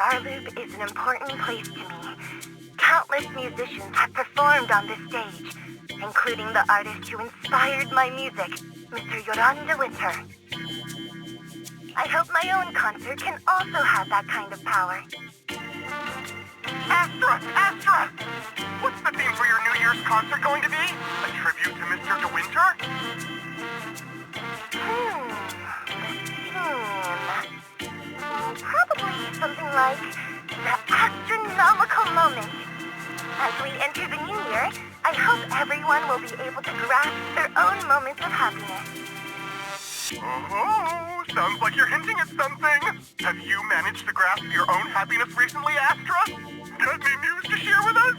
Star Loop is an important place to me. Countless musicians have performed on this stage, including the artist who inspired my music, Mr. Yolanda Winter. I hope my own concert can also have that kind of power. Astra! What's the theme for your New Year's concert going to be? A tribute to Mr. De Winter? Probably something like the astronomical moment. As we enter the new year, I hope everyone will be able to grasp their own moments of happiness. Oh, sounds like you're hinting at something. Have you managed to grasp your own happiness recently, Astra? Got any news to share with us?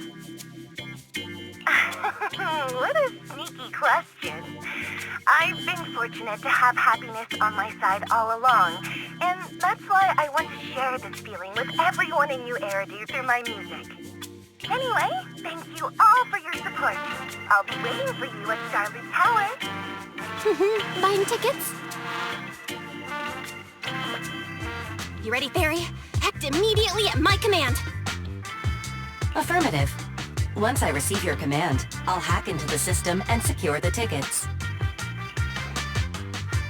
What a sneaky question. I've been fortunate to have happiness on my side all along, and that's why I want to share this feeling with everyone in New Eridu through my music. Anyway, thank you all for your support. I'll be waiting for you at Starloop Tower. Buying tickets? You ready, Fairy? Act immediately at my command. Affirmative. Once I receive your command, I'll hack into the system and secure the tickets.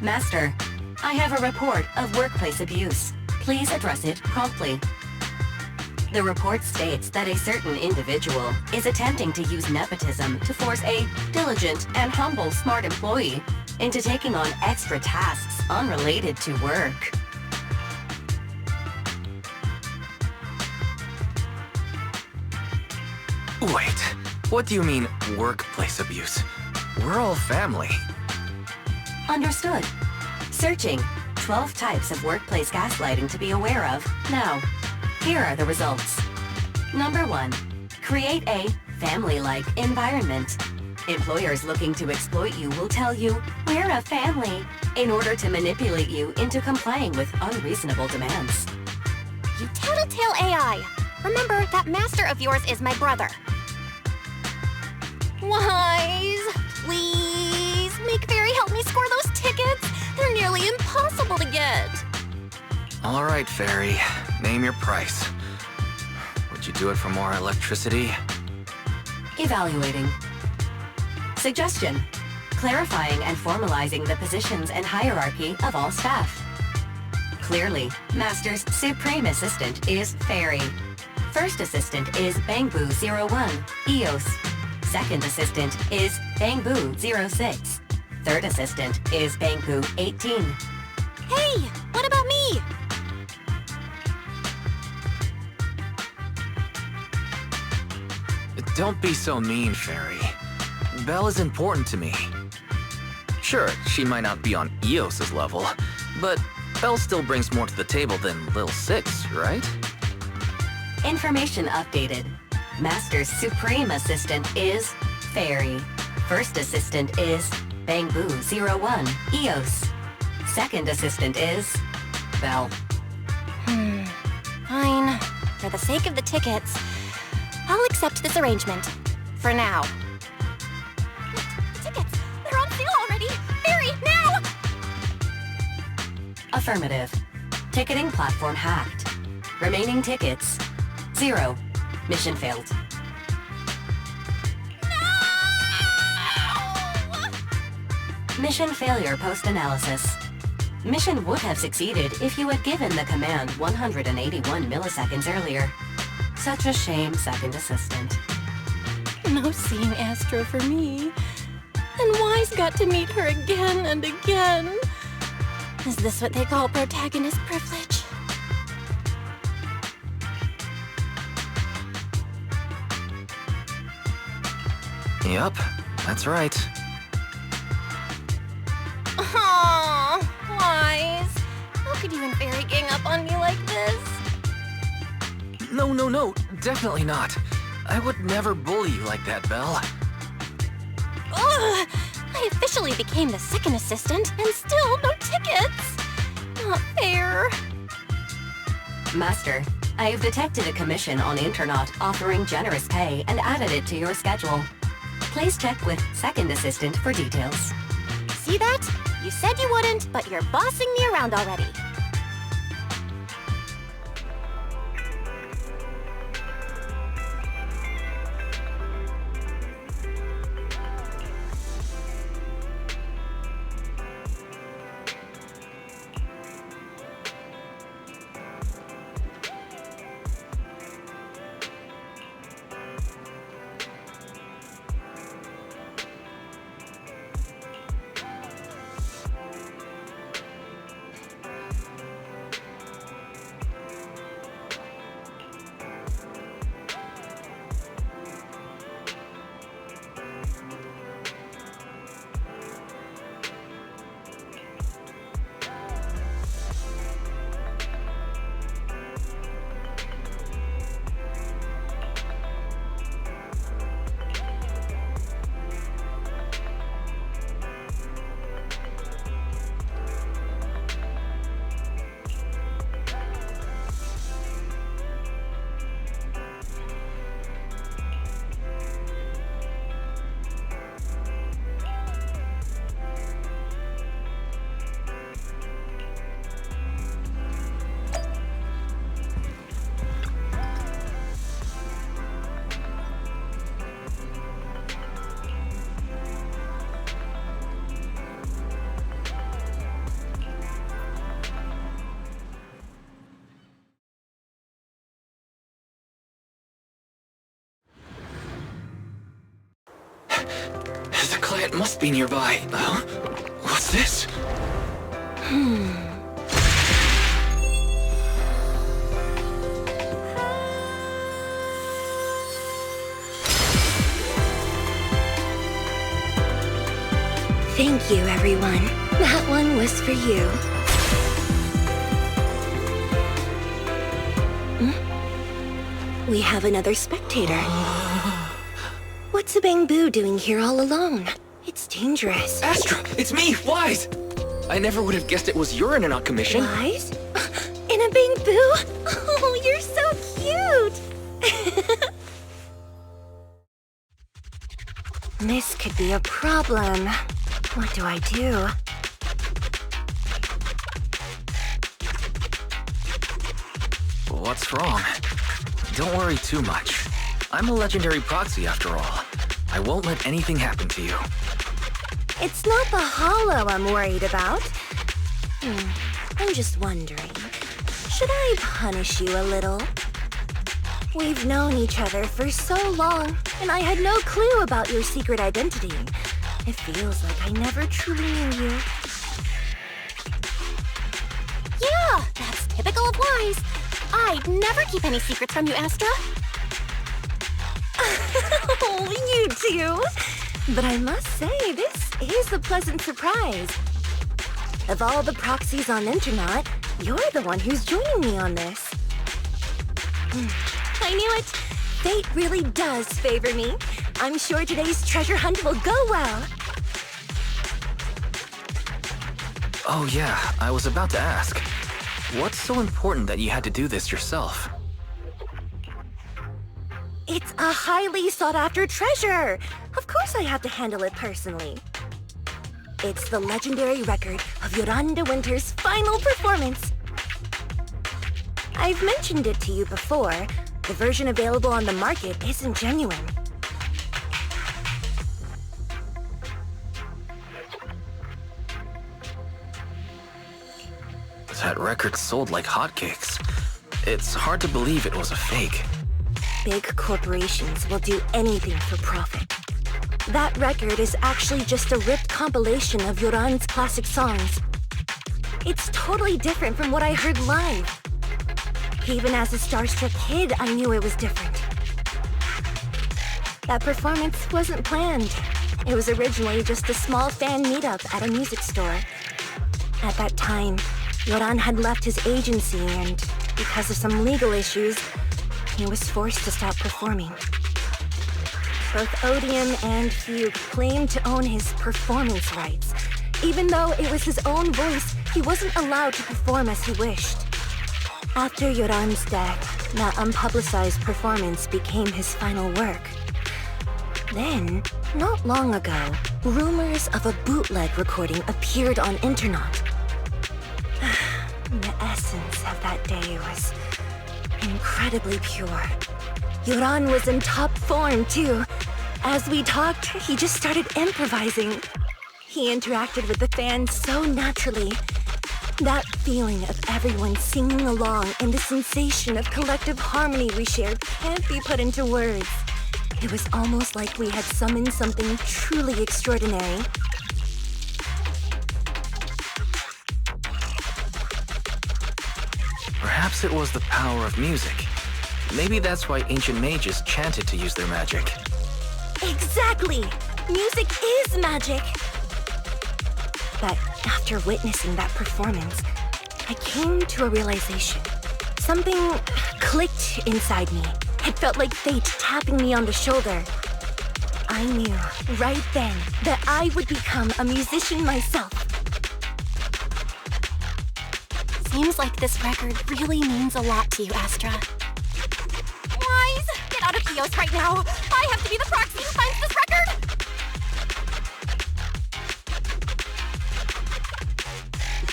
Master, I have a report of workplace abuse. Please address it promptly. The report states that a certain individual is attempting to use nepotism to force a diligent and humble smart employee into taking on extra tasks unrelated to work. Wait, what do you mean, workplace abuse? We're all family. Understood. Searching. 12 types of workplace gaslighting to be aware of. Now, here are the results. Number 1. Create a family-like environment. Employers looking to exploit you will tell you, "We're a family," in order to manipulate you into complying with unreasonable demands. You tattletale AI. Remember, that master of yours is my brother. Wise, please, make Fairy help me score those tickets. They're nearly impossible to get. All right, Fairy. Name your price. Would you do it for more electricity? Evaluating. Suggestion. Clarifying and formalizing the positions and hierarchy of all staff. Clearly, Master's Supreme Assistant is Fairy. First Assistant is Bangbu 01, EOS. Second Assistant is Bangbu 06. Third Assistant is Bangbu 18. Hey, what about me? Don't be so mean, Fairy. Belle is important to me. Sure, she might not be on EOS's level, but Belle still brings more to the table than Lil 6, right? Information updated. Master's Supreme Assistant is Fairy. First Assistant is Bangbu 01, EOS. Second Assistant is Belle. Fine. For the sake of the tickets, I'll accept this arrangement. For now. The tickets! They're on sale already! Fairy, now! Affirmative. Ticketing platform hacked. Remaining tickets 0. Mission failed. No! Mission failure post-analysis. Mission would have succeeded if you had given the command 181 milliseconds earlier. Such a shame, Second Assistant. No seeing Astra for me. And Wise got to meet her again and again. Is this what they call protagonist privilege? Yup, that's right. Aww, Wise. How could you and Fairy gang up on me like this? No, definitely not. I would never bully you like that, Belle. Ugh! I officially became the second assistant, and still no tickets! Not fair. Master, I have detected a commission on Internet offering generous pay and added it to your schedule. Please check with Second Assistant for details. See that? You said you wouldn't, but you're bossing me around already. The client must be nearby. What's this? Thank you, everyone. That one was for you. We have another spectator. What's a Bangbu doing here all alone? It's dangerous. Astra! It's me, Wise! I never would have guessed it was urine on commission. Wise? In a Bangbu? Oh, you're so cute! This could be a problem. What do I do? What's wrong? Don't worry too much. I'm a legendary proxy after all. I won't let anything happen to you. It's not the hollow I'm worried about. I'm just wondering, should I punish you a little? We've known each other for so long, and I had no clue about your secret identity. It feels like I never truly knew you. Yeah, that's typical of Wise. I'd never keep any secrets from you, Astra. Oh, you too. But I must say, this is a pleasant surprise. Of all the proxies on Internet, you're the one who's joining me on this. I knew it. Fate really does favor me. I'm sure today's treasure hunt will go well. Oh yeah, I was about to ask. What's so important that you had to do this yourself? It's a highly sought-after treasure. Of course I have to handle it personally. It's the legendary record of Yolanda Winter's final performance. I've mentioned it to you before. The version available on the market isn't genuine. That record sold like hotcakes. It's hard to believe it was a fake. Big corporations will do anything for profit. That record is actually just a ripped compilation of Yoran's classic songs. It's totally different from what I heard live. Even as a starstruck kid, I knew it was different. That performance wasn't planned. It was originally just a small fan meetup at a music store. At that time, Yoran had left his agency and, because of some legal issues, he was forced to stop performing. Both Odium and Fugue claimed to own his performance rights. Even though it was his own voice, he wasn't allowed to perform as he wished. After Yoran's death, that unpublicized performance became his final work. Then, not long ago, rumors of a bootleg recording appeared on internet. The essence of that day was incredibly pure. Yoran was in top form, too. As we talked, he just started improvising. He interacted with the fans so naturally. That feeling of everyone singing along and the sensation of collective harmony we shared can't be put into words. It was almost like we had summoned something truly extraordinary. Perhaps it was the power of music. Maybe that's why ancient mages chanted to use their magic. Exactly! Music is magic! But after witnessing that performance, I came to a realization. Something clicked inside me. It felt like fate tapping me on the shoulder. I knew right then that I would become a musician myself. Seems like this record really means a lot to you, Astra. Wise, get out of Theos right now! I have to be the proxy who finds this record!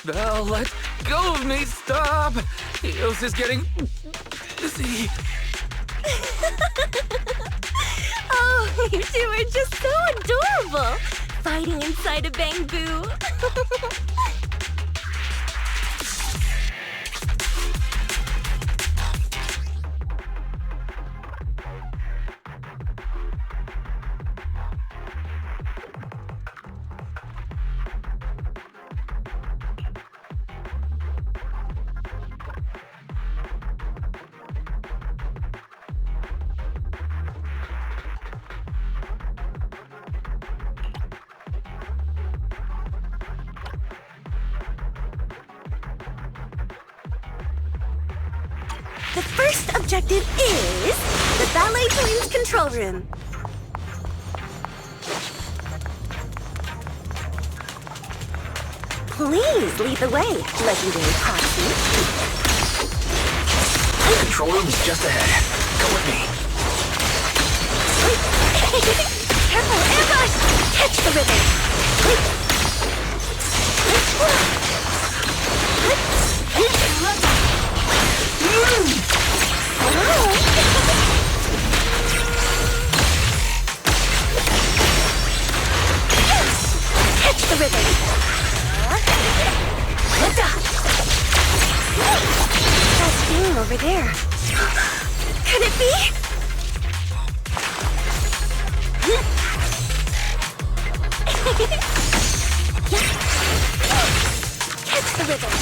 Belle, let go of me! Stop! Eos is getting busy. Oh, you two are just so adorable! Fighting inside a Bangbu. The first objective is the Ballet Twins control room. Please lead the way, legendary Proxy. The control room is just ahead. Go with me. Careful, ambush! Catch the ribbon. Catch the ribbon. That's being over there. Could it be? Catch the ribbon.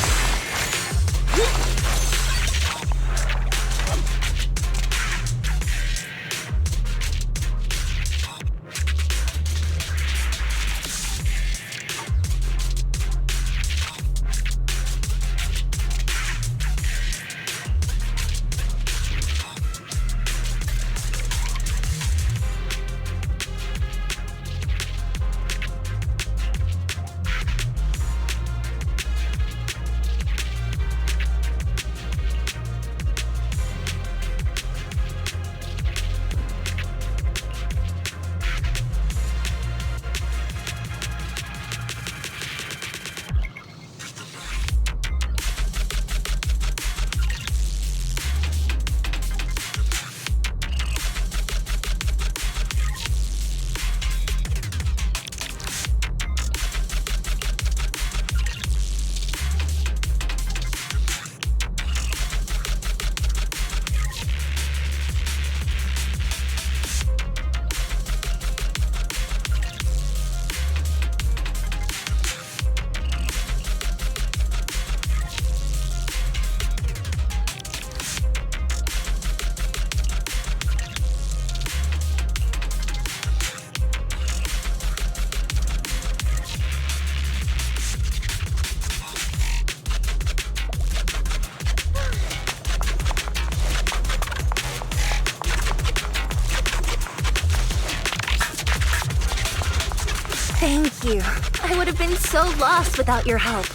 Thank you. I would have been so lost without your help.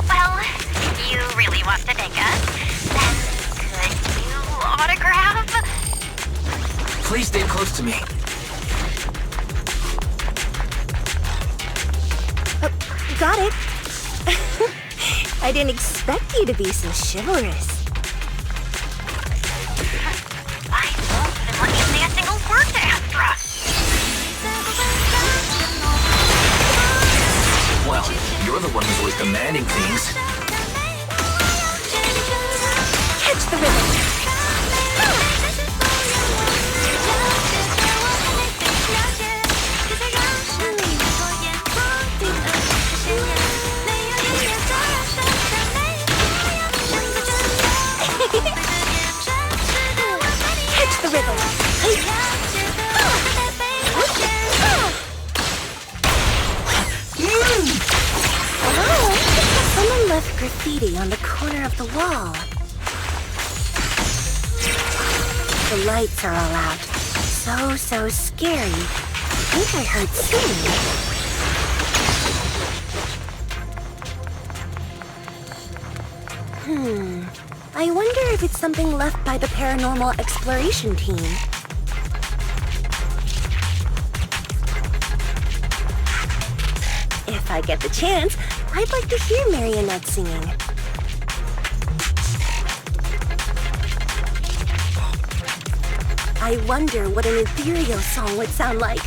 Well, if you really want to thank us, then could you autograph? Please stay close to me. Got it. I didn't expect you to be so chivalrous. I won't even let you say a single word to Astra. Well, you're the one who's always demanding things. Catch the ribbon. Catch the ribbon. Someone left graffiti on the corner of the wall. The lights are all out. So scary. I think I heard singing. I wonder if it's something left by the paranormal exploration team. If I get the chance, I'd like to hear Marionette singing. I wonder what an ethereal song would sound like.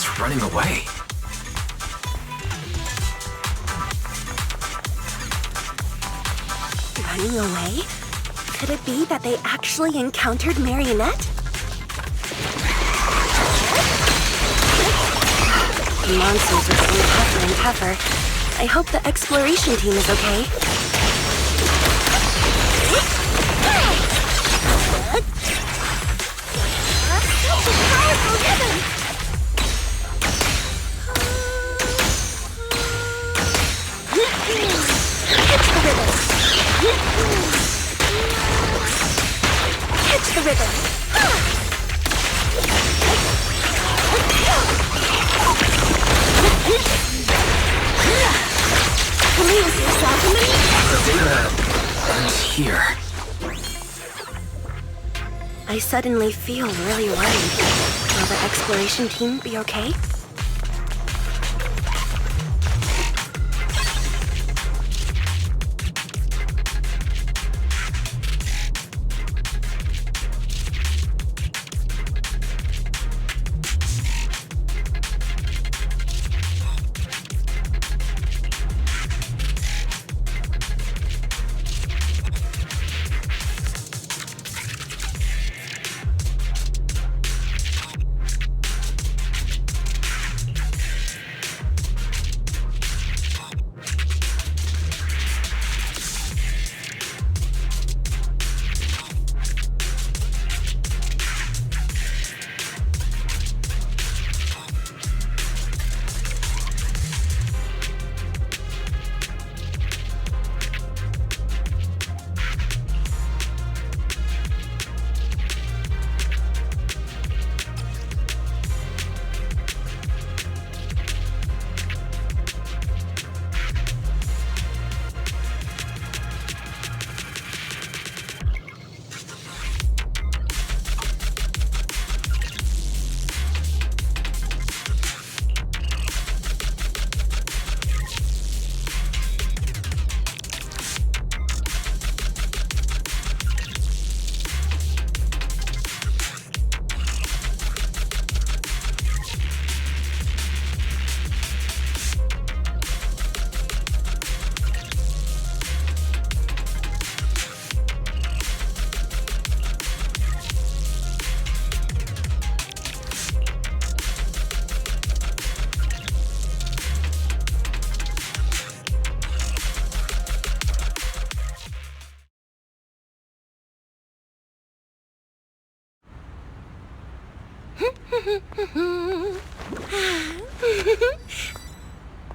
just running away. Running away? Could it be that they actually encountered Marionette? The monsters are getting tougher and tougher. I hope the exploration team is okay. Such a powerful rhythm! Catch the rhythm! Catch the rhythm! Please yourself in the... The data ends here. I suddenly feel really worried. Will the exploration team be okay?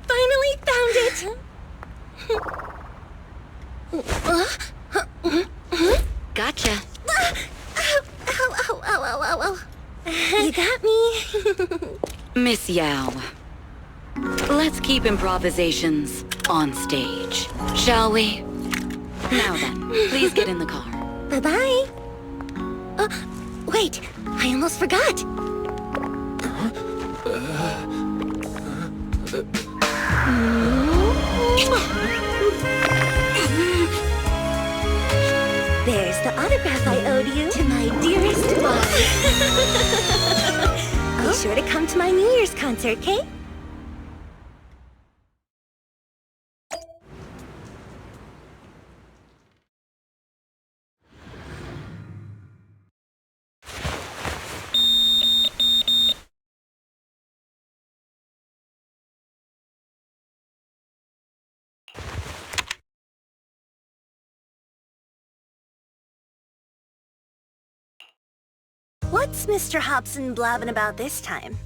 Finally found it! Gotcha. Ow. You got me. Miss Yao, let's keep improvisations on stage, shall we? Now then, please get in the car. Bye-bye. Wait, I almost forgot. There's the autograph I owed you to my dearest boss. Be sure to come to my New Year's concert, okay? What's Mr. Hobson blabbing about this time?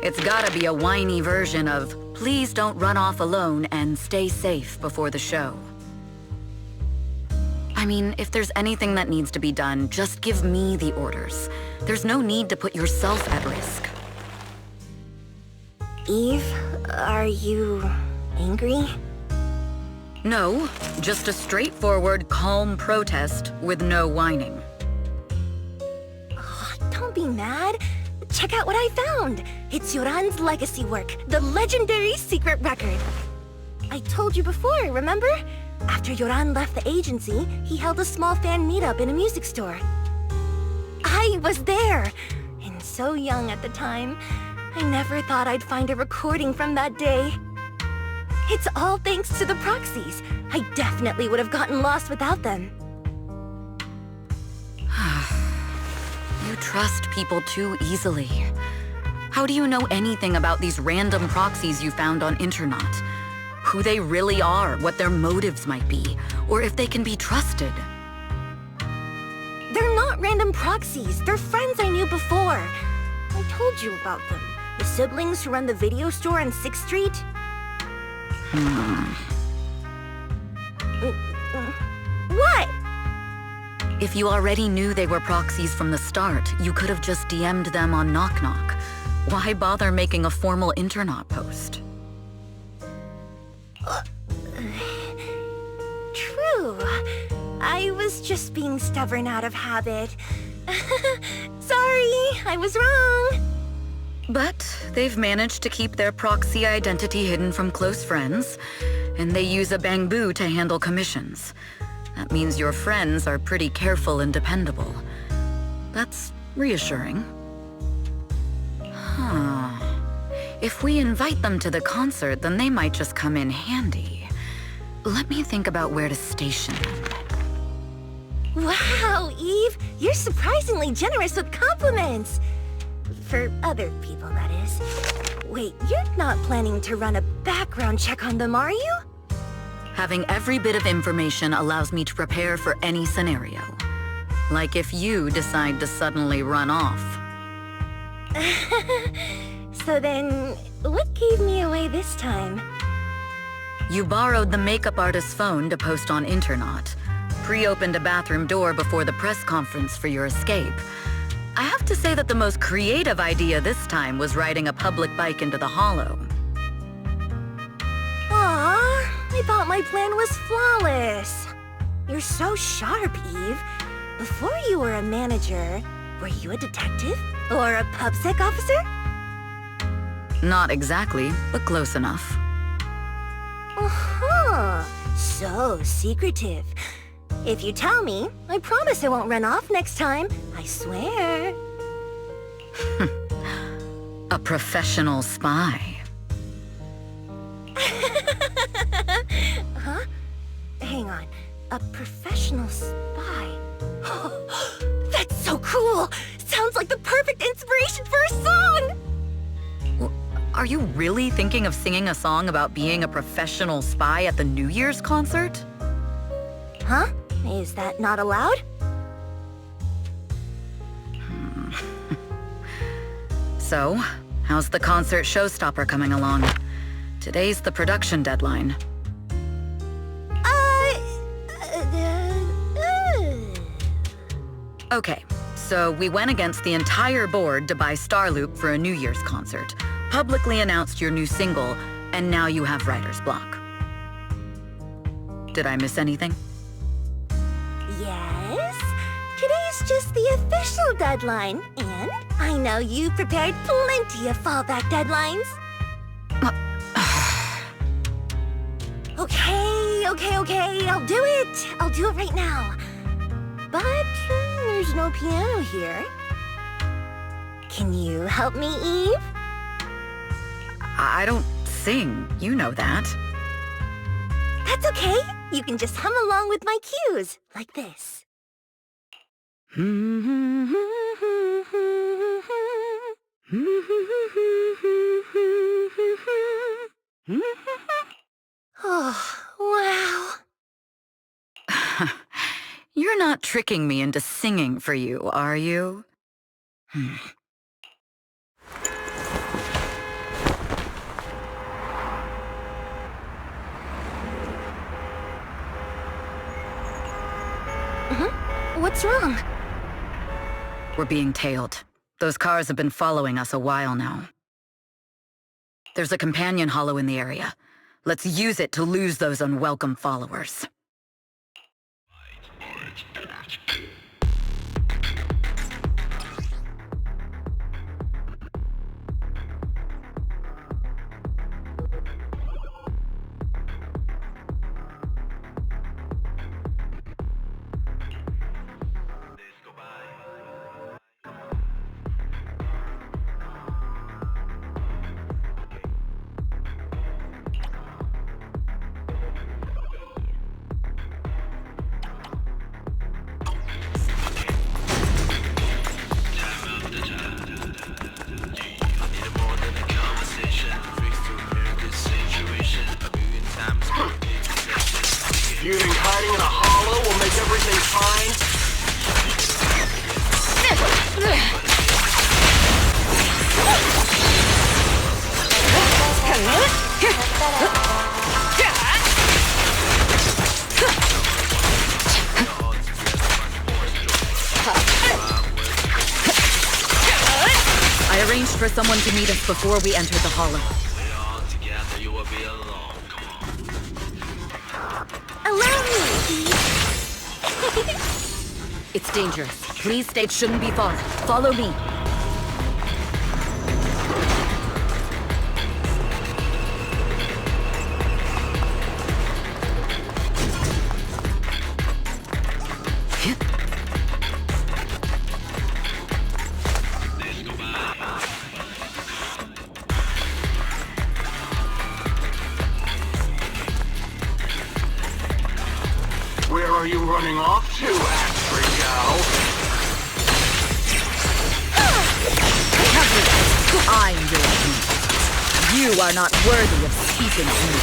It's gotta be a whiny version of, please don't run off alone and stay safe before the show. I mean, if there's anything that needs to be done, just give me the orders. There's no need to put yourself at risk. Eve, are you angry? No, just a straightforward, calm protest with no whining. Don't be mad. Check out what I found. It's Yoran's legacy work, the legendary secret record. I told you before, remember? After Yoran left the agency, he held a small fan meetup in a music store. I was there. And so young at the time. I never thought I'd find a recording from that day. It's all thanks to the proxies. I definitely would have gotten lost without them. You trust people too easily. How do you know anything about these random proxies you found on Internet? Who they really are, what their motives might be, or if they can be trusted? They're not random proxies. They're friends I knew before. I told you about them. The siblings who run the video store on 6th Street. What? If you already knew they were proxies from the start, you could have just DM'd them on Knock Knock. Why bother making a formal Internet post? True. I was just being stubborn out of habit. Sorry, I was wrong. But they've managed to keep their proxy identity hidden from close friends, and they use a bamboo to handle commissions. That means your friends are pretty careful and dependable. That's reassuring. Huh. If we invite them to the concert, then they might just come in handy. Let me think about where to station them. Wow, Eve, you're surprisingly generous with compliments. For other people, that is. Wait, you're not planning to run a background check on them, are you? Having every bit of information allows me to prepare for any scenario. Like if you decide to suddenly run off. So then, what gave me away this time? You borrowed the makeup artist's phone to post on Internet, pre-opened a bathroom door before the press conference for your escape. I have to say that the most creative idea this time was riding a public bike into the hollow. Aw, I thought my plan was flawless. You're so sharp, Eve. Before you were a manager, were you a detective? Or a PubSec officer? Not exactly, but close enough. Uh-huh. So secretive. If you tell me, I promise I won't run off next time. I swear. A professional spy. Huh? Hang on. A professional spy. That's so cool! Sounds like the perfect inspiration for a song! Are you really thinking of singing a song about being a professional spy at the New Year's concert? Huh? Is that not allowed? So, how's the concert showstopper coming along? Today's the production deadline. Okay, so we went against the entire board to buy Starloop for a New Year's concert, publicly announced your new single, and now you have writer's block. Did I miss anything? Yes. Today's just the official deadline, and I know you prepared plenty of fallback deadlines. Okay, I'll do it. I'll do it right now. But there's no piano here. Can you help me, Eve? I don't sing, you know that. That's okay. You can just hum along with my cues, like this. Oh, wow. You're not tricking me into singing for you, are you? What's wrong? We're being tailed. Those cars have been following us a while now. There's a companion hollow in the area. Let's use it to lose those unwelcome followers. arranged for someone to meet us before we entered the hollow. Allow me! It's dangerous. Please stay. It shouldn't be far. Follow me. Where are you running off to, Astro? I'm your king. You are not worthy of speaking to me.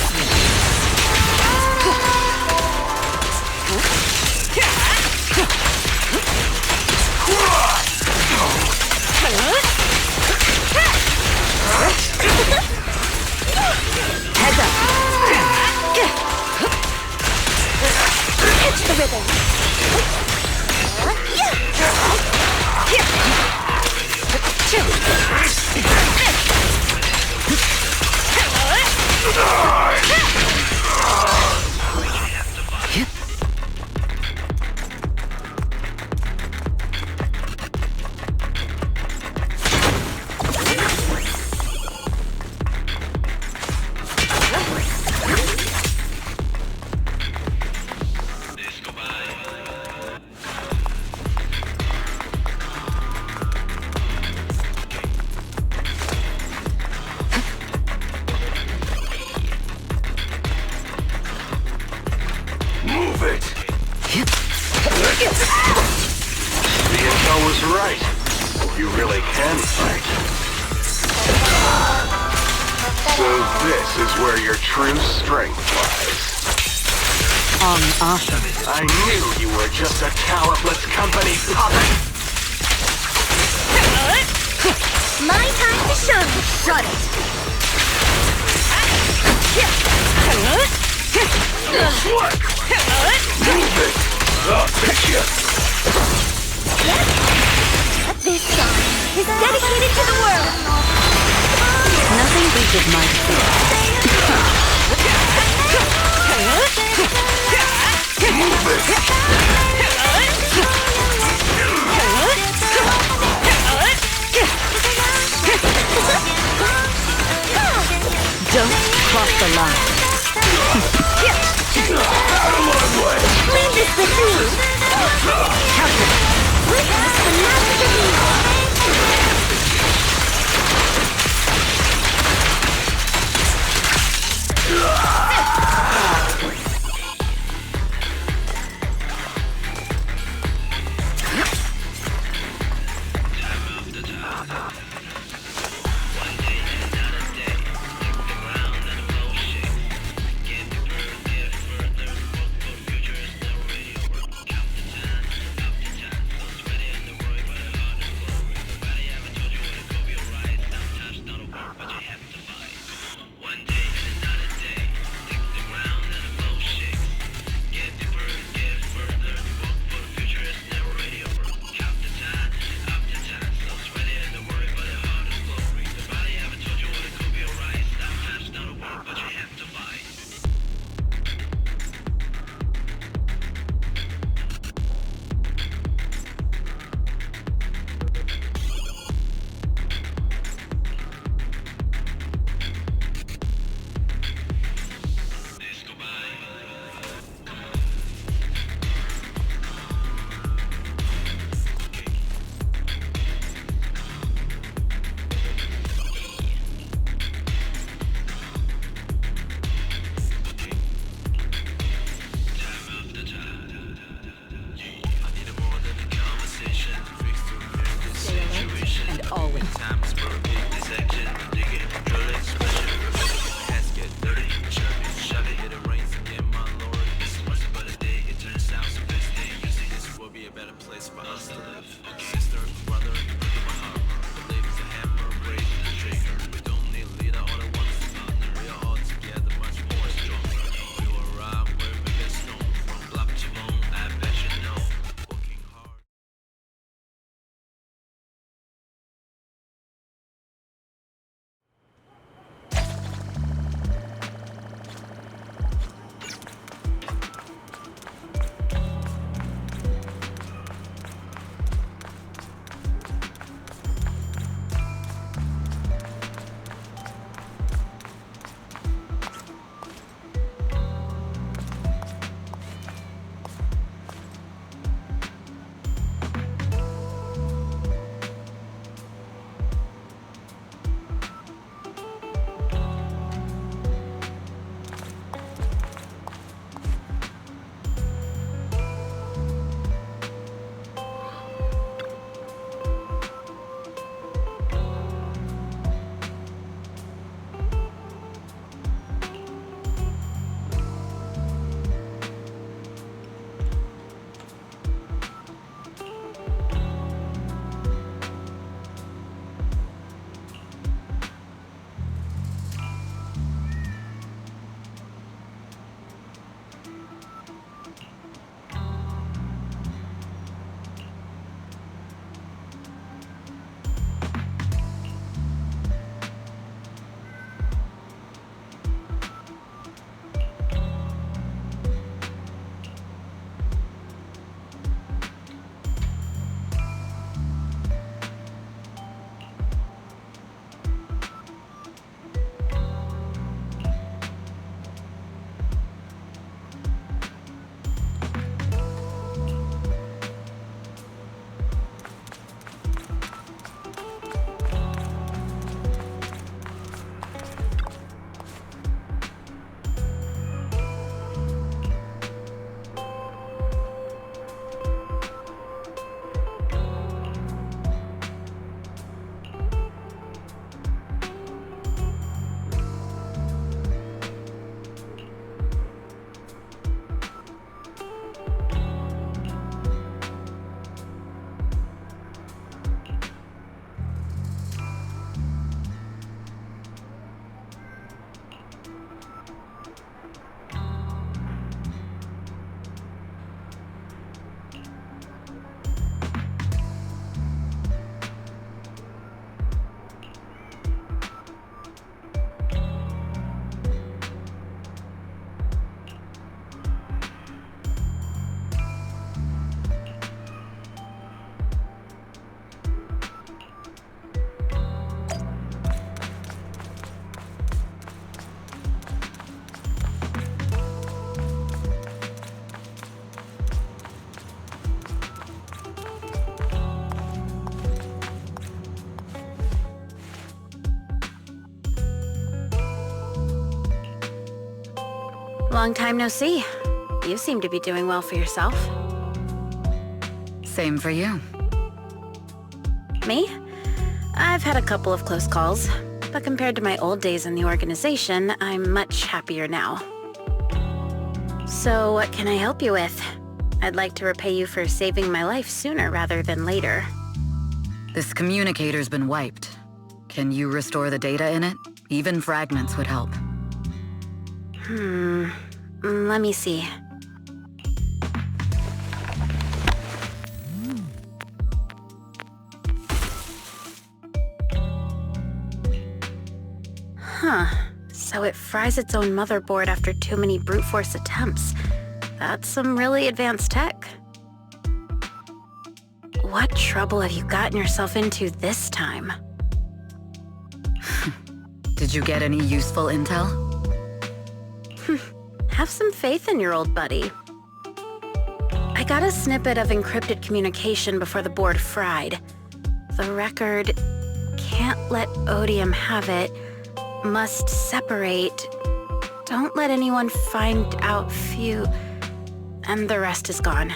Heads up. Catch the rhythm! Move it! The intel was right. You really can fight. So this is where your true strength lies. Awesome. I knew you were just a talentless company puppet! My time to shine! Shut it! What? Move it! I'll fix you! This song is dedicated to the world! Nothing reaches my feet. Move it! Don't cross the line. Out of my way! Leave this with me! Witness the magic of Long time no see. You seem to be doing well for yourself. Same for you. Me? I've had a couple of close calls, but compared to my old days in the organization, I'm much happier now. So what can I help you with? I'd like to repay you for saving my life sooner rather than later. This communicator's been wiped. Can you restore the data in it? Even fragments would help. Let me see. So it fries its own motherboard after too many brute force attempts. That's some really advanced tech. What trouble have you gotten yourself into this time? Did you get any useful intel? Have some faith in your old buddy. I got a snippet of encrypted communication before the board fried. The record can't let Odium have it. Must separate. Don't let anyone find out Fugue. And the rest is gone.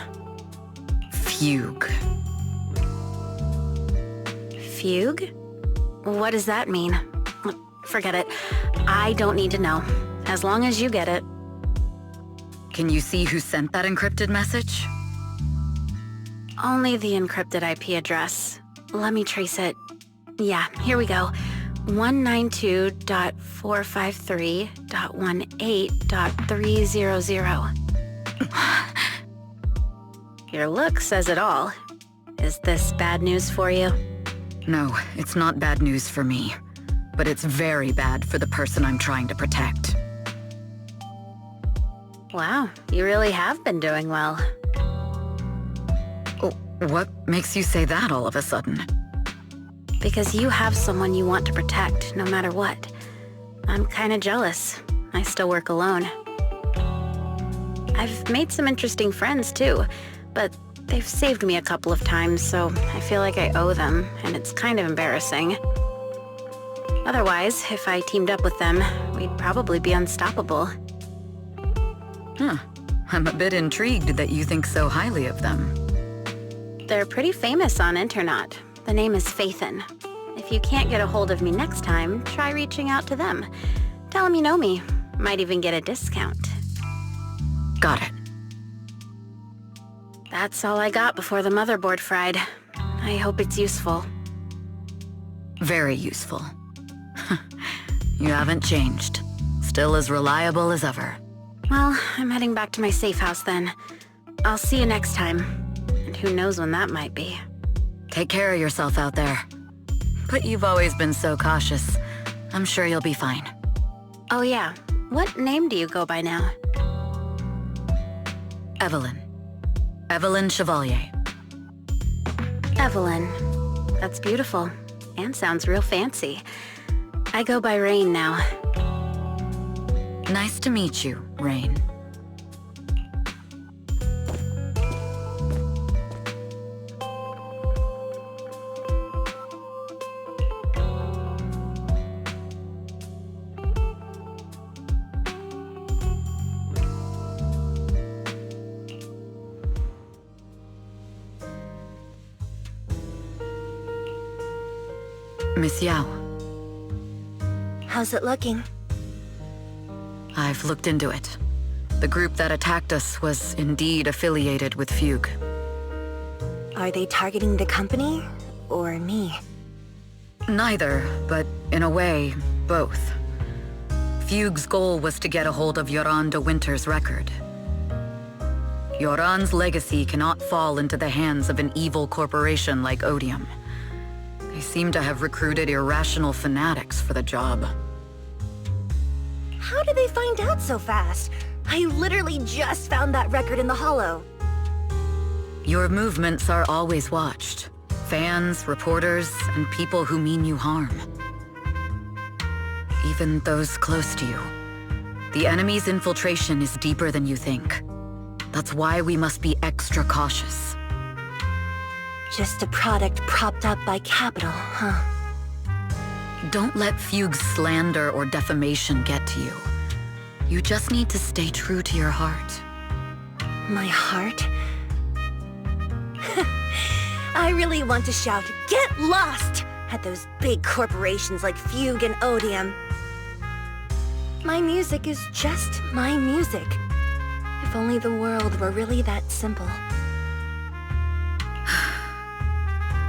Fugue. Fugue? What does that mean? Forget it. I don't need to know. As long as you get it. Can you see who sent that encrypted message? Only the encrypted IP address. Let me trace it. Yeah, here we go. 192.453.18.300. Your look says it all. Is this bad news for you? No, it's not bad news for me. But it's very bad for the person I'm trying to protect. Wow, you really have been doing well. Oh, what makes you say that all of a sudden? Because you have someone you want to protect, no matter what. I'm kinda jealous. I still work alone. I've made some interesting friends, too, but they've saved me a couple of times, so I feel like I owe them, and it's kind of embarrassing. Otherwise, if I teamed up with them, we'd probably be unstoppable. Huh. I'm a bit intrigued that you think so highly of them. They're pretty famous on Internet. The name is Faithin. If you can't get a hold of me next time, try reaching out to them. Tell them you know me. Might even get a discount. Got it. That's all I got before the motherboard fried. I hope it's useful. Very useful. You haven't changed. Still as reliable as ever. Well, I'm heading back to my safe house then. I'll see you next time. And who knows when that might be. Take care of yourself out there. But you've always been so cautious. I'm sure you'll be fine. Oh yeah, what name do you go by now? Evelyn. Evelyn Chevalier. Evelyn. That's beautiful. And sounds real fancy. I go by Rain now. Nice to meet you, Rain. Miss Yao. How's it looking? I've looked into it. The group that attacked us was indeed affiliated with Fugue. Are they targeting the company or me? Neither, but in a way, both. Fugue's goal was to get a hold of Yoran de Winter's record. Yoran's legacy cannot fall into the hands of an evil corporation like Odium. They seem to have recruited irrational fanatics for the job. How did they find out so fast? I literally just found that record in the hollow. Your movements are always watched. Fans, reporters, and people who mean you harm. Even those close to you. The enemy's infiltration is deeper than you think. That's why we must be extra cautious. Just a product propped up by capital, huh? Don't let Fugue's slander or defamation get to you. You just need to stay true to your heart. My heart? I really want to shout, "Get lost!" at those big corporations like Fugue and Odium. My music is just my music. If only the world were really that simple.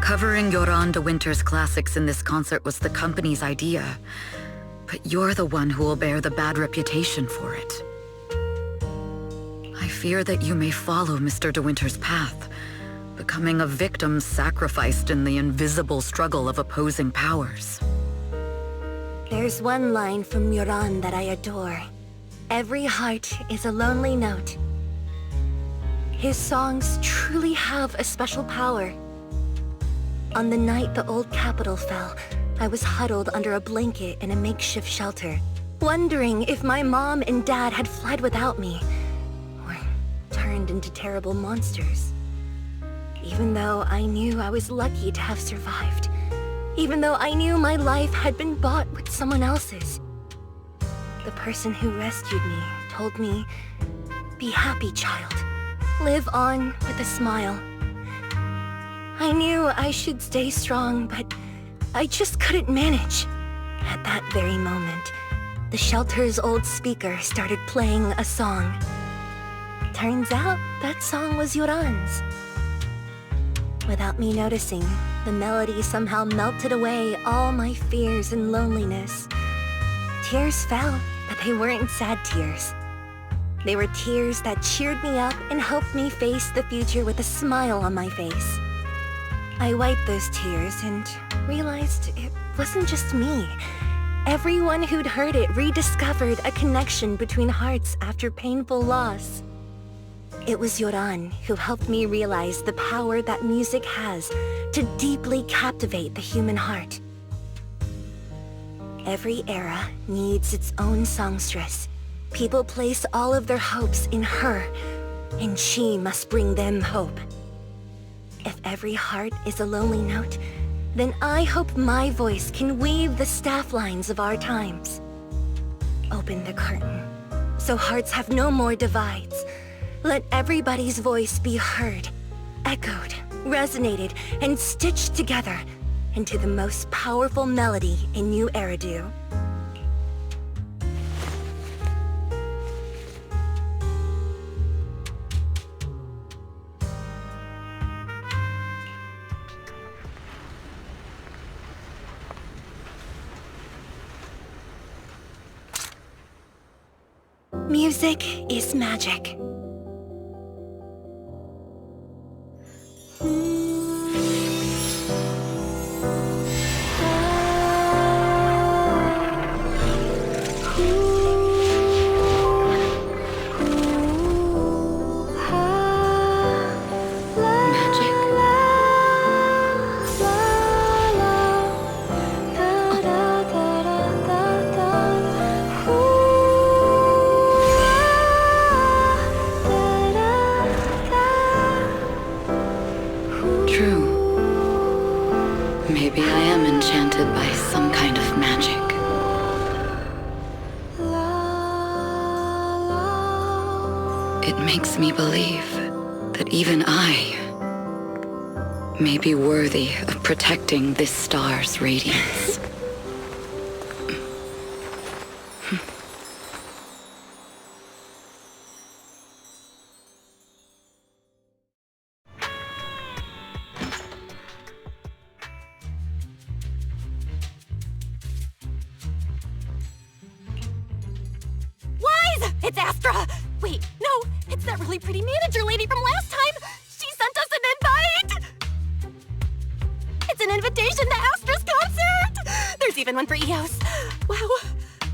Covering Yoran de Winter's classics in this concert was the company's idea, but you're the one who will bear the bad reputation for it. I fear that you may follow Mr. de Winter's path, becoming a victim sacrificed in the invisible struggle of opposing powers. There's one line from Yoran that I adore. Every heart is a lonely note. His songs truly have a special power. On the night the old capital fell, I was huddled under a blanket in a makeshift shelter, wondering if my mom and dad had fled without me, or turned into terrible monsters. Even though I knew I was lucky to have survived, even though I knew my life had been bought with someone else's, the person who rescued me told me, "Be happy, child. Live on with a smile." I knew I should stay strong, but I just couldn't manage. At that very moment, the shelter's old speaker started playing a song. Turns out that song was Yoran's. Without me noticing, the melody somehow melted away all my fears and loneliness. Tears fell, but they weren't sad tears. They were tears that cheered me up and helped me face the future with a smile on my face. I wiped those tears and realized it wasn't just me. Everyone who'd heard it rediscovered a connection between hearts after painful loss. It was Yoran who helped me realize the power that music has to deeply captivate the human heart. Every era needs its own songstress. People place all of their hopes in her, and she must bring them hope. If every heart is a lonely note, then I hope my voice can weave the staff lines of our times. Open the curtain, so hearts have no more divides. Let everybody's voice be heard, echoed, resonated, and stitched together into the most powerful melody in New Eridu. Music is magic. Maybe I am enchanted by some kind of magic. It makes me believe that even I may be worthy of protecting this star's radiance. It's Astra! Wait, no, it's that really pretty manager lady from last time! She sent us an invite! It's an invitation to Astra's concert! There's even one for EOS. Wow,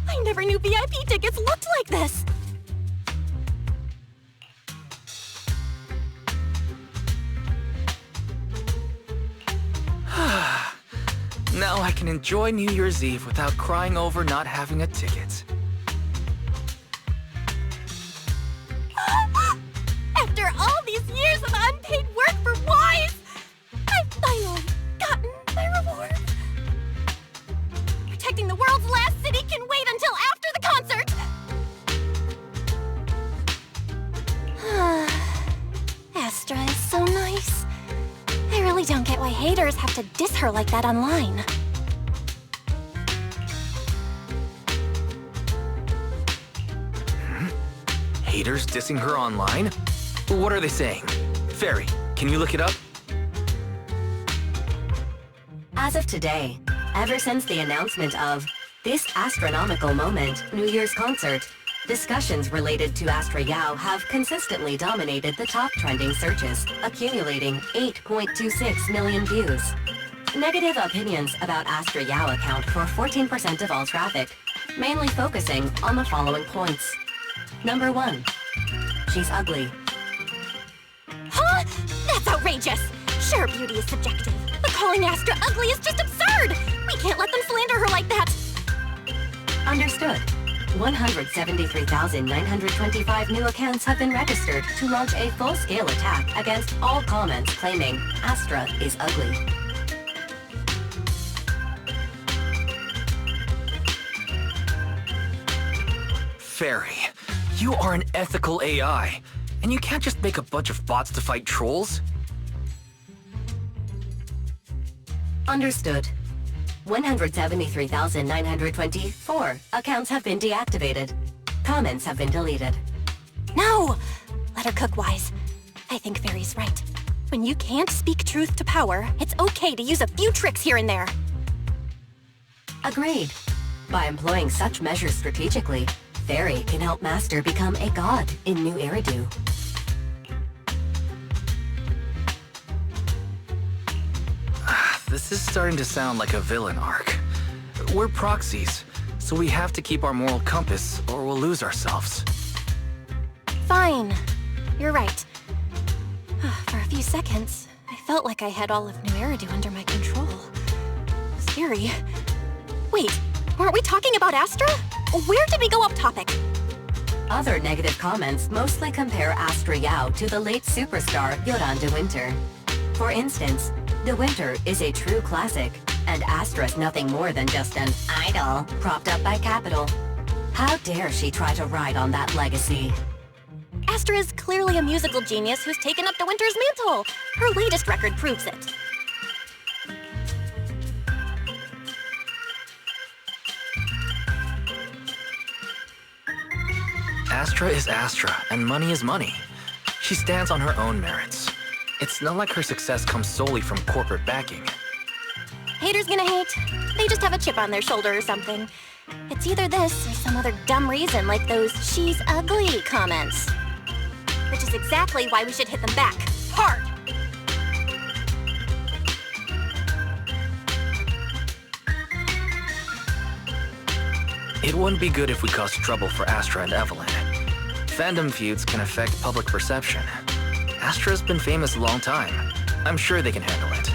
I never knew VIP tickets looked like this! Now I can enjoy New Year's Eve without crying over not having a ticket. After all these years of unpaid work for Wise, I've finally gotten my reward. Protecting the world's last city can wait until after the concert. Astra is so nice. I really don't get why haters have to diss her like that online. Haters dissing her online? What are they saying? Fairy, can you look it up? As of today, ever since the announcement of this astronomical moment, New Year's concert, discussions related to Astra Yao have consistently dominated the top trending searches, accumulating 8.26 million views. Negative opinions about Astra Yao account for 14% of all traffic, mainly focusing on the following points. Number 1. She's ugly. Huh? That's outrageous! Sure, beauty is subjective, but calling Astra ugly is just absurd! We can't let them slander her like that! Understood. 173,925 new accounts have been registered to launch a full-scale attack against all comments claiming Astra is ugly. Fairy, you are an ethical AI, and you can't just make a bunch of bots to fight trolls. Understood. 173,924 accounts have been deactivated. Comments have been deleted. No! Let her cook wise. I think Fairy's right. When you can't speak truth to power, it's okay to use a few tricks here and there. Agreed. By employing such measures strategically, Fairy can help Master become a god in New Eridu. This is starting to sound like a villain arc. We're proxies, so we have to keep our moral compass or we'll lose ourselves. Fine. You're right. For a few seconds, I felt like I had all of New Eridu under my control. Scary. Wait, weren't we talking about Astra? Where did we go off topic? Other negative comments mostly compare Astra Yao to the late superstar Yoran de Winter. For instance, De Winter is a true classic, and Astra's nothing more than just an idol propped up by capital. How dare she try to ride on that legacy? Astra is clearly a musical genius who's taken up De Winter's mantle. Her latest record proves it. Astra is Astra, and money is money. She stands on her own merits. It's not like her success comes solely from corporate backing. Haters gonna hate. They just have a chip on their shoulder or something. It's either this or some other dumb reason like those "she's ugly" comments. Which is exactly why we should hit them back. Hard! It wouldn't be good if we caused trouble for Astra and Evelyn. Fandom feuds can affect public perception. Astra's been famous a long time. I'm sure they can handle it.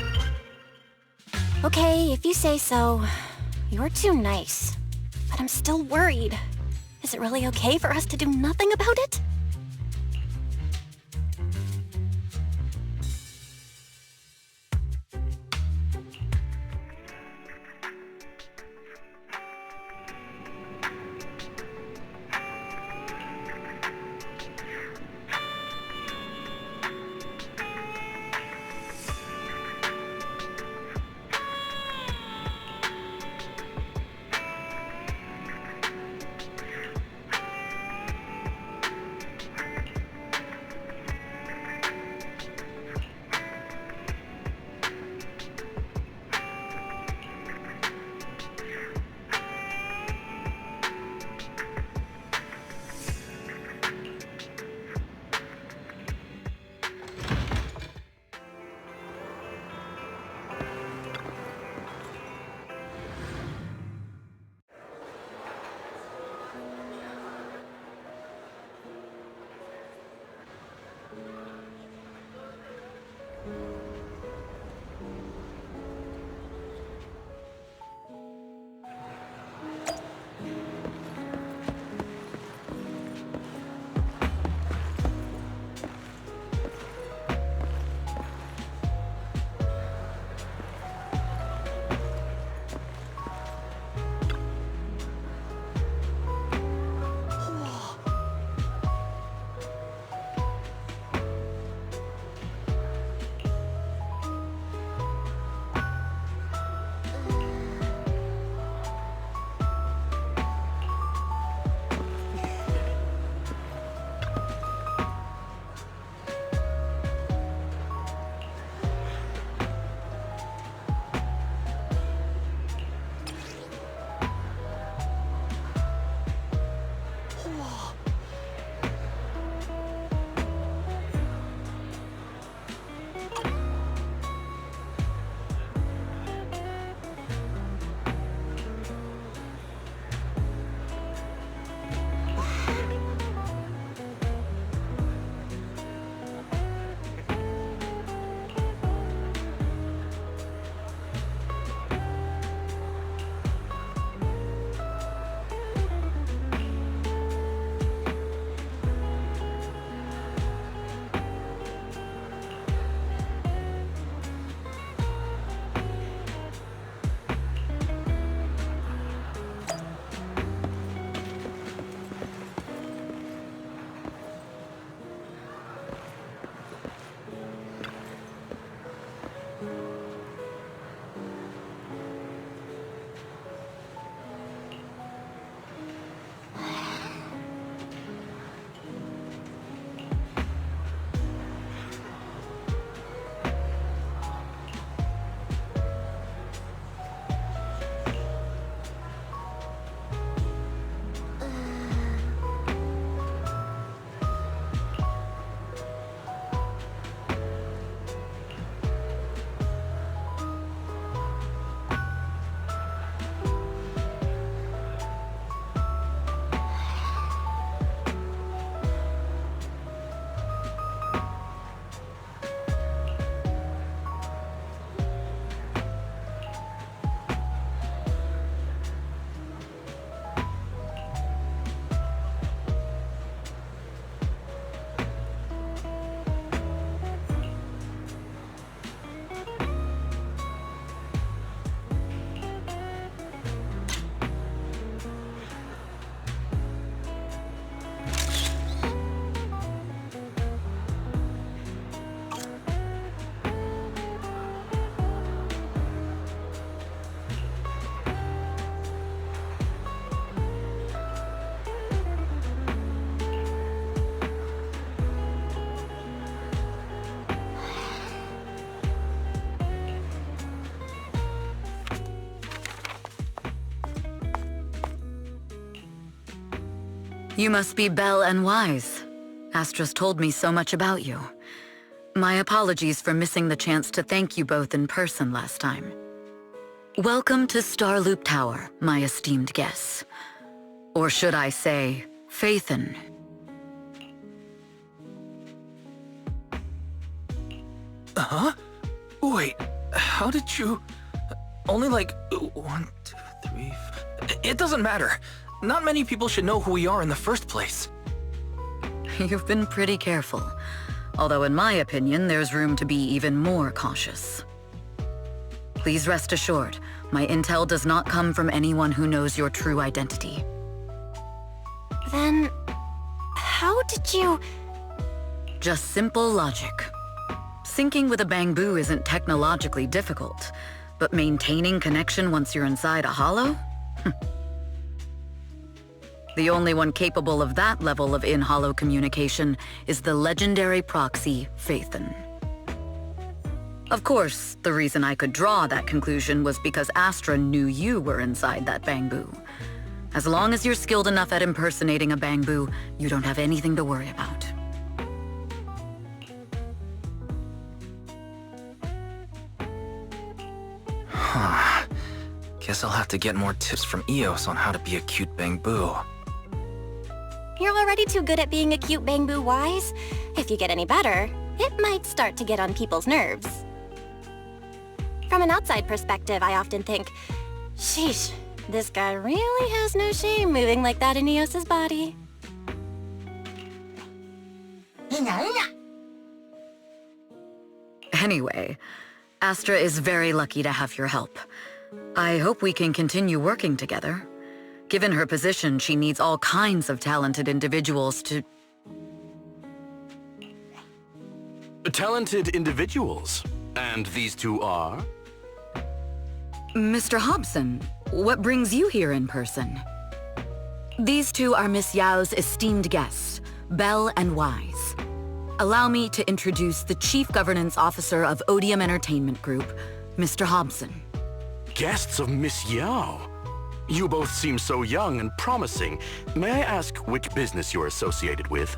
Okay, if you say so. You're too nice. But I'm still worried. Is it really okay for us to do nothing about it? You must be Belle and Wise. Astra's told me so much about you. My apologies for missing the chance to thank you both in person last time. Welcome to Starloop Tower, my esteemed guests. Or should I say, Faithin. Huh? Wait, how did you... Only like 1, 2, 3... It doesn't matter. Not many people should know who we are in the first place. You've been pretty careful. Although in my opinion, there's room to be even more cautious. Please rest assured, my intel does not come from anyone who knows your true identity. Then... how did you... Just simple logic. Syncing with a bamboo isn't technologically difficult, but maintaining connection once you're inside a hollow? The only one capable of that level of in-hollow communication is the legendary proxy, Faithin. Of course, the reason I could draw that conclusion was because Astra knew you were inside that bamboo. As long as you're skilled enough at impersonating a bamboo, you don't have anything to worry about. Huh. Guess I'll have to get more tips from Eos on how to be a cute bamboo. You're already too good at being a cute bamboo, Wise. If you get any better, it might start to get on people's nerves. From an outside perspective, I often think, sheesh, this guy really has no shame moving like that in Eos's body. Anyway, Astra is very lucky to have your help. I hope we can continue working together. Given her position, she needs all kinds of talented individuals to... Talented individuals? And these two are? Mr. Hobson, what brings you here in person? These two are Miss Yao's esteemed guests, Belle and Wise. Allow me to introduce the Chief Governance Officer of Odium Entertainment Group, Mr. Hobson. Guests of Miss Yao? You both seem so young and promising. May I ask which business you're associated with?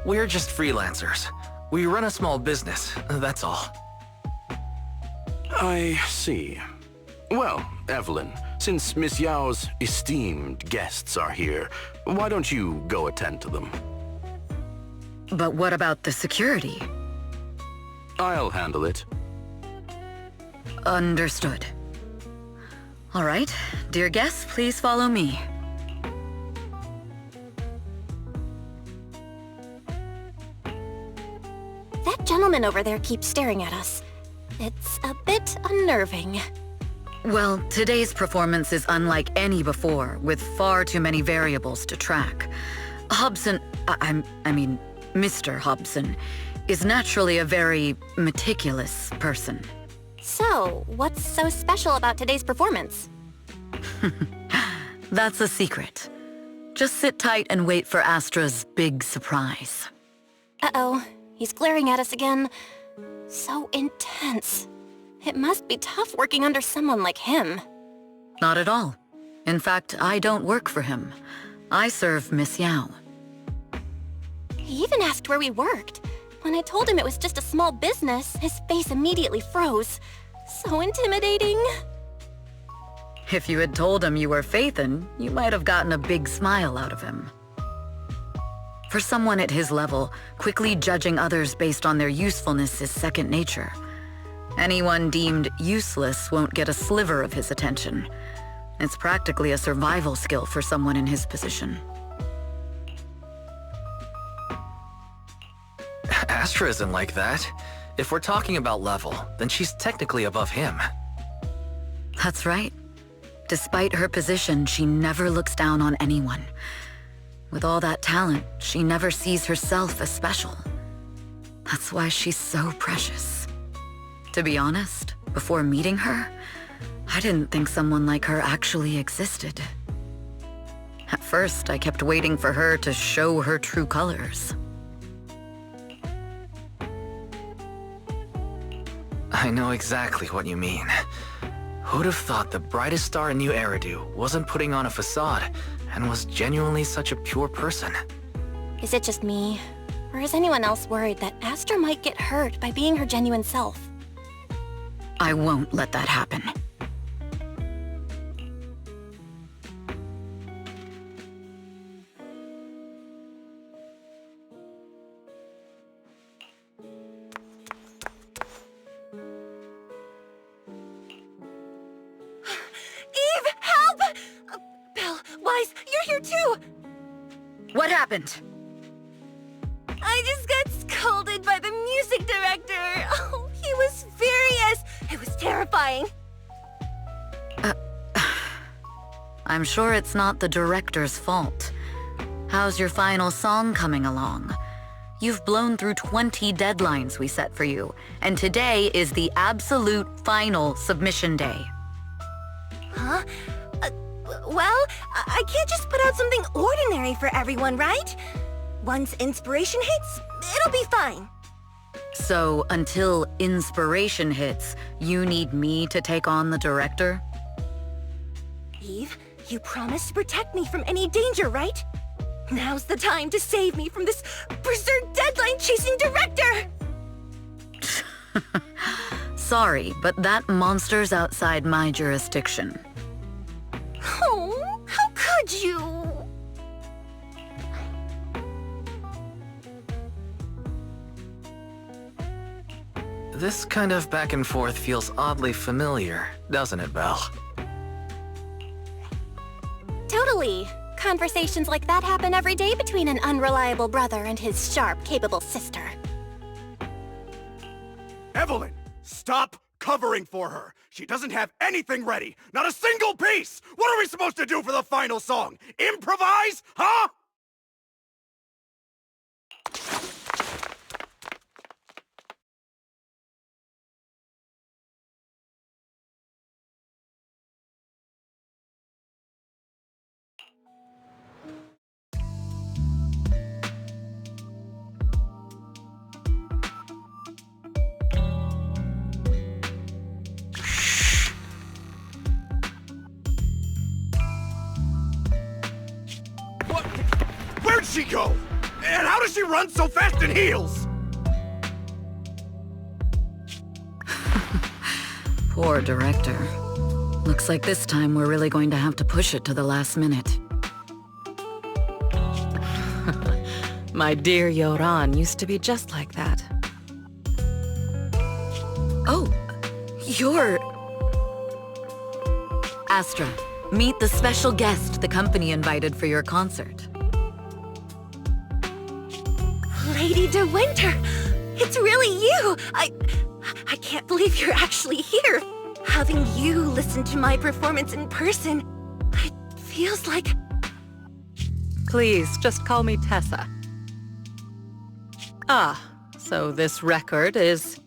We're just freelancers. We run a small business, that's all. I see. Well, Evelyn, since Miss Yao's esteemed guests are here, why don't you go attend to them? But what about the security? I'll handle it. Understood. All right, dear guests, please follow me. That gentleman over there keeps staring at us. It's a bit unnerving. Well, today's performance is unlike any before, with far too many variables to track. Hobson, I mean, Mr. Hobson, is naturally a very meticulous person. So, what's so special about today's performance? That's a secret. Just sit tight and wait for Astra's big surprise. Uh-oh, he's glaring at us again. So intense. It must be tough working under someone like him. Not at all. In fact, I don't work for him. I serve Miss Yao. He even asked where we worked. When I told him it was just a small business, his face immediately froze. So intimidating. If you had told him you were Faithin, you might have gotten a big smile out of him. For someone at his level, quickly judging others based on their usefulness is second nature. Anyone deemed useless won't get a sliver of his attention. It's practically a survival skill for someone in his position. Astra isn't like that. If we're talking about level, then she's technically above him. That's right. Despite her position, she never looks down on anyone. With all that talent, she never sees herself as special. That's why she's so precious. To be honest, before meeting her, I didn't think someone like her actually existed. At first, I kept waiting for her to show her true colors. I know exactly what you mean. Who'd have thought the brightest star in New Eridu wasn't putting on a facade and was genuinely such a pure person? Is it just me? Or is anyone else worried that Astra might get hurt by being her genuine self? I won't let that happen. Eve, help! Belle, Wise, you're here too! What happened? I just got scolded by the music director. Oh, he was furious. It was terrifying. I'm sure it's not the director's fault. How's your final song coming along? You've blown through 20 deadlines we set for you, and today is the absolute final submission day. Huh? Well, I can't just put out something ordinary for everyone, right? Once inspiration hits, it'll be fine. So, until inspiration hits, you need me to take on the director? Eve, you promised to protect me from any danger, right? Now's the time to save me from this berserk deadline-chasing director! Sorry, but that monster's outside my jurisdiction. Oh, how could you? This kind of back and forth feels oddly familiar, doesn't it, Belle? Totally. Conversations like that happen every day between an unreliable brother and his sharp, capable sister. Evelyn, stop covering for her. She doesn't have anything ready. Not a single piece. What are we supposed to do for the final song? Improvise? Huh? Where'd she go? And how does she run so fast in heels? Poor director. Looks like this time we're really going to have to push it to the last minute. My dear Yoran used to be just like that. Oh, you're... Astra, meet the special guest the company invited for your concert. Lady De Winter! It's really you! I can't believe you're actually here! Having you listen to my performance in person, it feels like... Please, just call me Tessa. Ah, so this record is...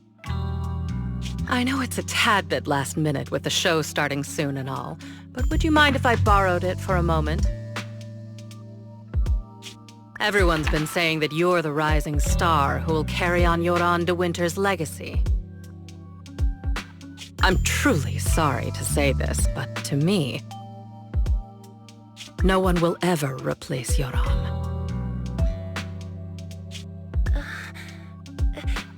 I know it's a tad bit last minute with the show starting soon and all, but would you mind if I borrowed it for a moment? Everyone's been saying that you're the rising star who will carry on Yoran De Winter's legacy. I'm truly sorry to say this, but to me, no one will ever replace Yoran.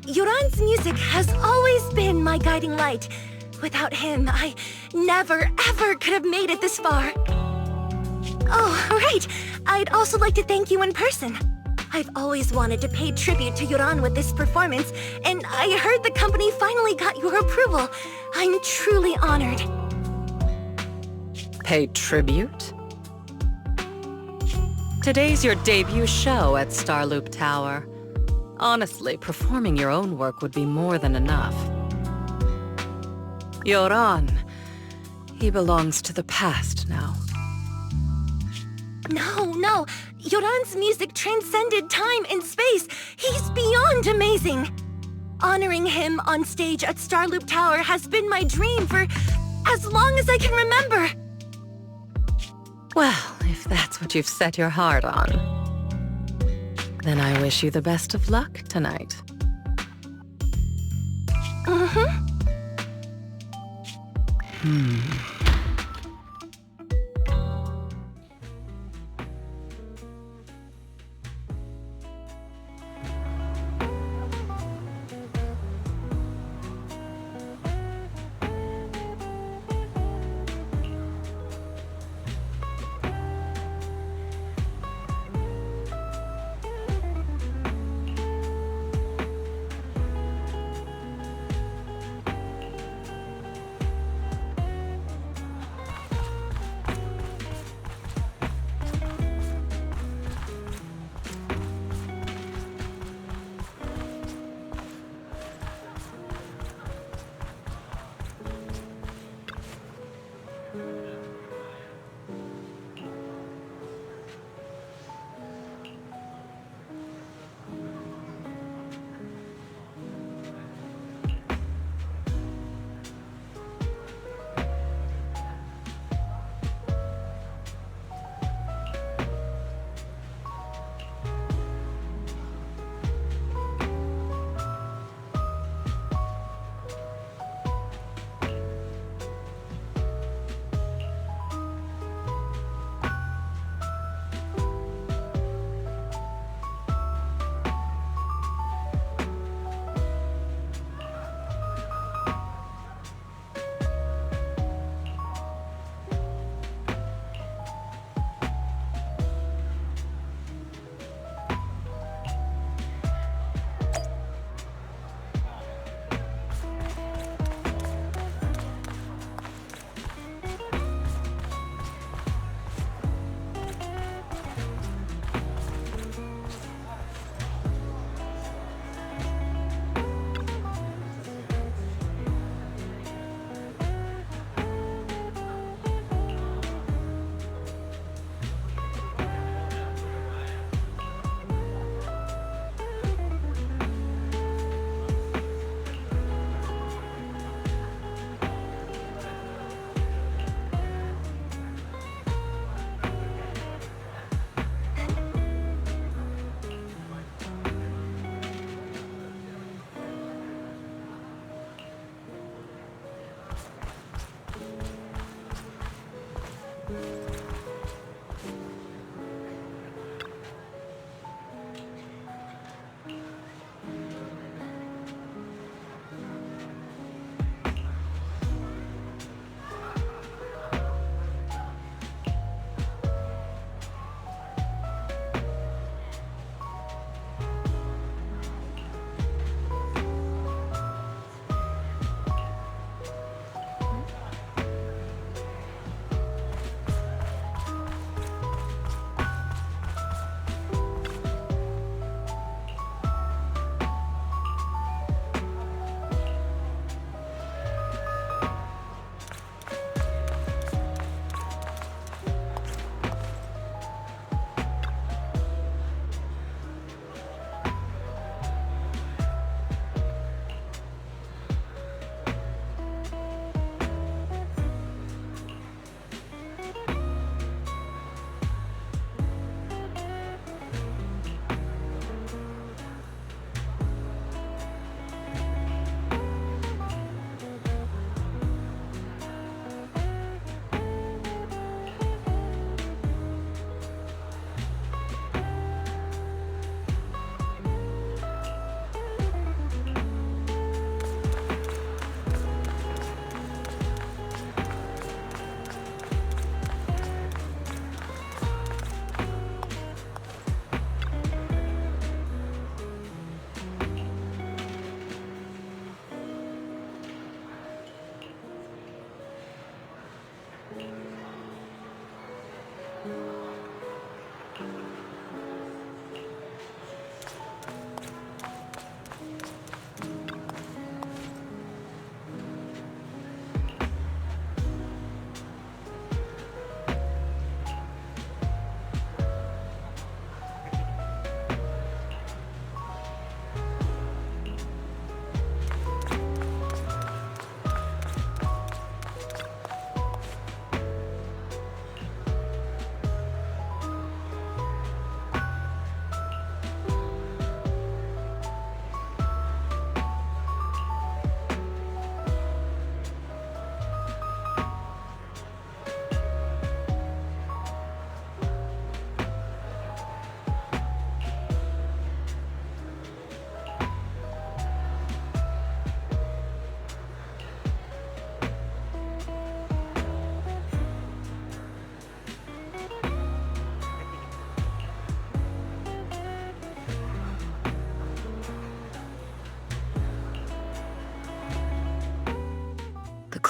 Yoran's music has always been my guiding light. Without him, I never, ever could have made it this far. Oh, right. I'd also like to thank you in person. I've always wanted to pay tribute to Yoran with this performance, and I heard the company finally got your approval. I'm truly honored. Pay tribute? Today's your debut show at Starloop Tower. Honestly, performing your own work would be more than enough. Yoran, he belongs to the past now. No. Yoran's music transcended time and space. He's beyond amazing. Honoring him on stage at Starloop Tower has been my dream for as long as I can remember. Well, if that's what you've set your heart on, then I wish you the best of luck tonight.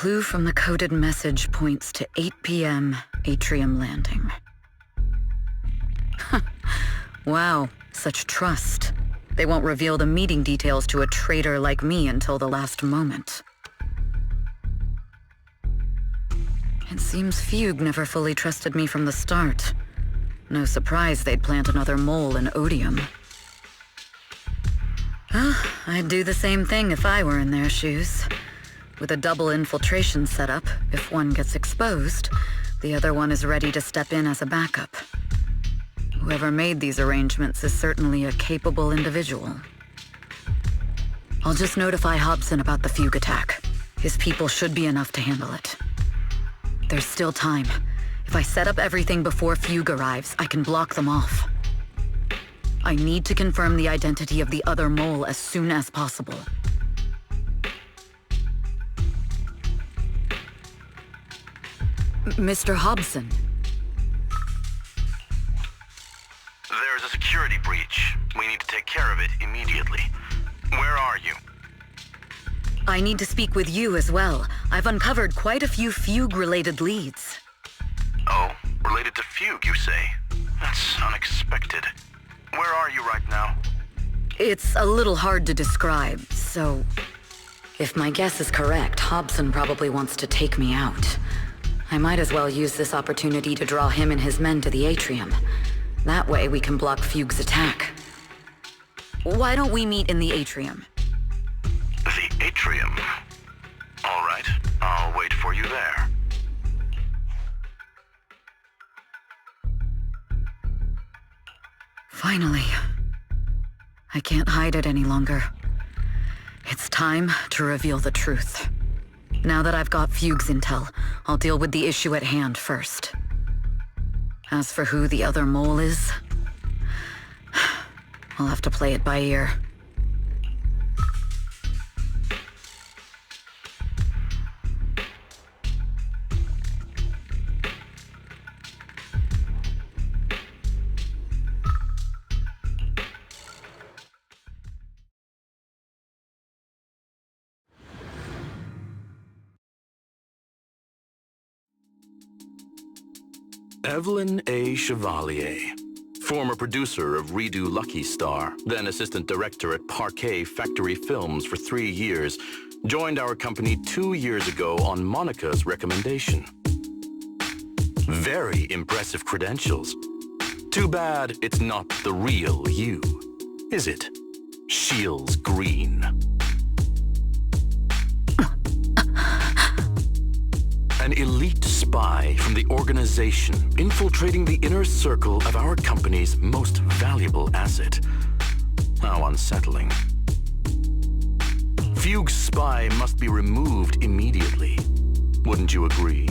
clue from the coded message points to 8 p.m. Atrium Landing. Wow, such trust. They won't reveal the meeting details to a traitor like me until the last moment. It seems Fugue never fully trusted me from the start. No surprise they'd plant another mole in Odium. I'd do the same thing if I were in their shoes. With a double infiltration setup, if one gets exposed, the other one is ready to step in as a backup. Whoever made these arrangements is certainly a capable individual. I'll just notify Hobson about the Fugue attack. His people should be enough to handle it. There's still time. If I set up everything before Fugue arrives, I can block them off. I need to confirm the identity of the other mole as soon as possible. Mr. Hobson. There's a security breach. We need to take care of it immediately. Where are you? I need to speak with you as well. I've uncovered quite a few Fugue-related leads. Oh, related to Fugue, you say? That's unexpected. Where are you right now? It's a little hard to describe, so... If my guess is correct, Hobson probably wants to take me out. I might as well use this opportunity to draw him and his men to the atrium. That way we can block Fugue's attack. Why don't we meet in the atrium? The atrium? All right, I'll wait for you there. Finally. I can't hide it any longer. It's time to reveal the truth. Now that I've got Fugue's intel, I'll deal with the issue at hand first. As for who the other mole is, I'll have to play it by ear. Evelyn A. Chevalier, former producer of Redo Lucky Star, then assistant director at Parquet Factory Films for 3 years, joined our company 2 years ago on Monica's recommendation. Very impressive credentials. Too bad it's not the real you, is it? Shields Green. An elite spy from the organization infiltrating the inner circle of our company's most valuable asset. How unsettling. Fugue's spy must be removed immediately. Wouldn't you agree?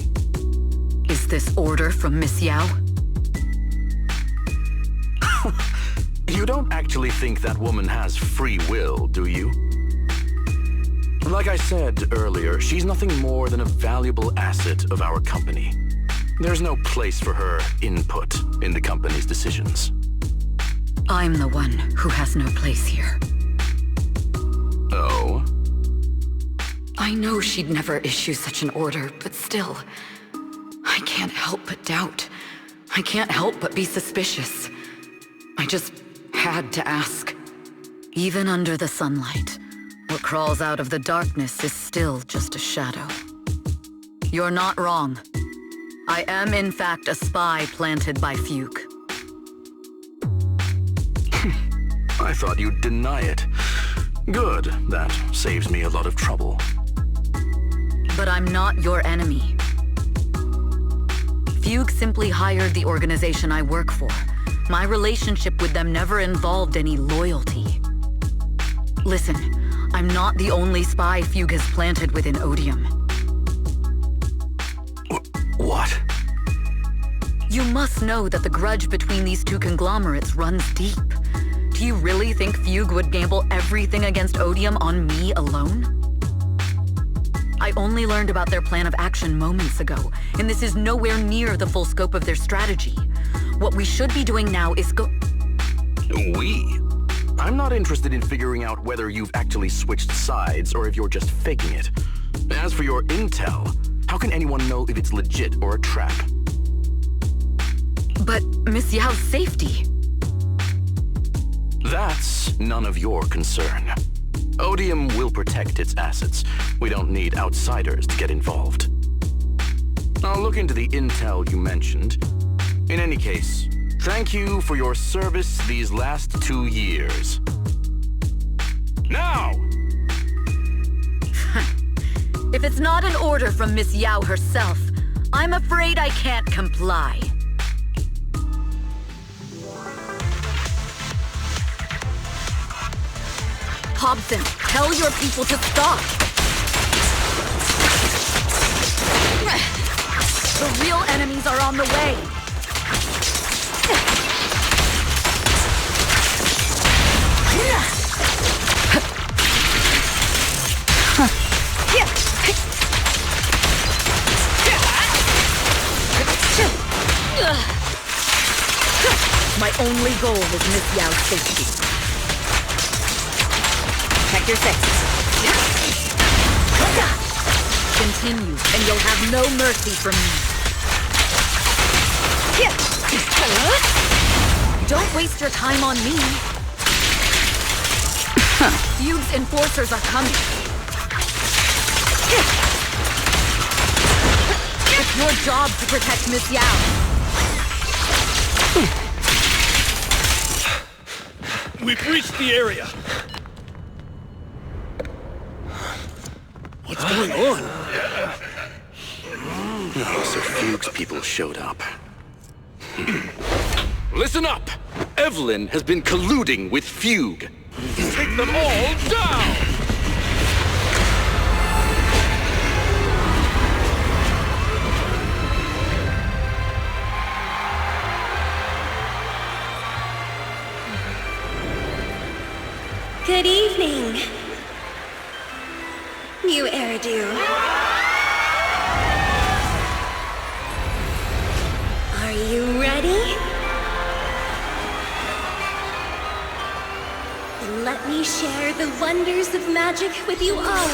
Is this order from Miss Yao? You don't actually think that woman has free will, do you? Like I said earlier, she's nothing more than a valuable asset of our company. There's no place for her input in the company's decisions. I'm the one who has no place here. Oh? I know she'd never issue such an order, but still, I can't help but doubt. I can't help but be suspicious. I just had to ask. Even under the sunlight, what crawls out of the darkness is still just a shadow. You're not wrong. I am in fact a spy planted by Fugue. I thought you'd deny it. Good, that saves me a lot of trouble. But I'm not your enemy. Fugue simply hired the organization I work for. My relationship with them never involved any loyalty. Listen, I'm not the only spy Fugue has planted within Odium. What? You must know that the grudge between these two conglomerates runs deep. Do you really think Fugue would gamble everything against Odium on me alone? I only learned about their plan of action moments ago, and this is nowhere near the full scope of their strategy. What we should be doing now is We? I'm not interested in figuring out whether you've actually switched sides or if you're just faking it. As for your intel, how can anyone know if it's legit or a trap? But Miss Yao's safety... That's none of your concern. Odium will protect its assets. We don't need outsiders to get involved. I'll look into the intel you mentioned. In any case, thank you for your service these last 2 years. Now! If it's not an order from Miss Yao herself, I'm afraid I can't comply. Hobson, tell your people to stop! The real enemies are on the way! My only goal is Miss Yao's safety. Check your six. Continue, and you'll have no mercy from me. Don't waste your time on me. Fugue's enforcers are coming. It's your job to protect Miss Yao. We've reached the area. What's going on? Oh, so Fugue's people showed up. Listen up! Evelyn has been colluding with Fugue. Take them all down! Good evening, new heirdo. Are you ready? Then let me share the wonders of magic with you all.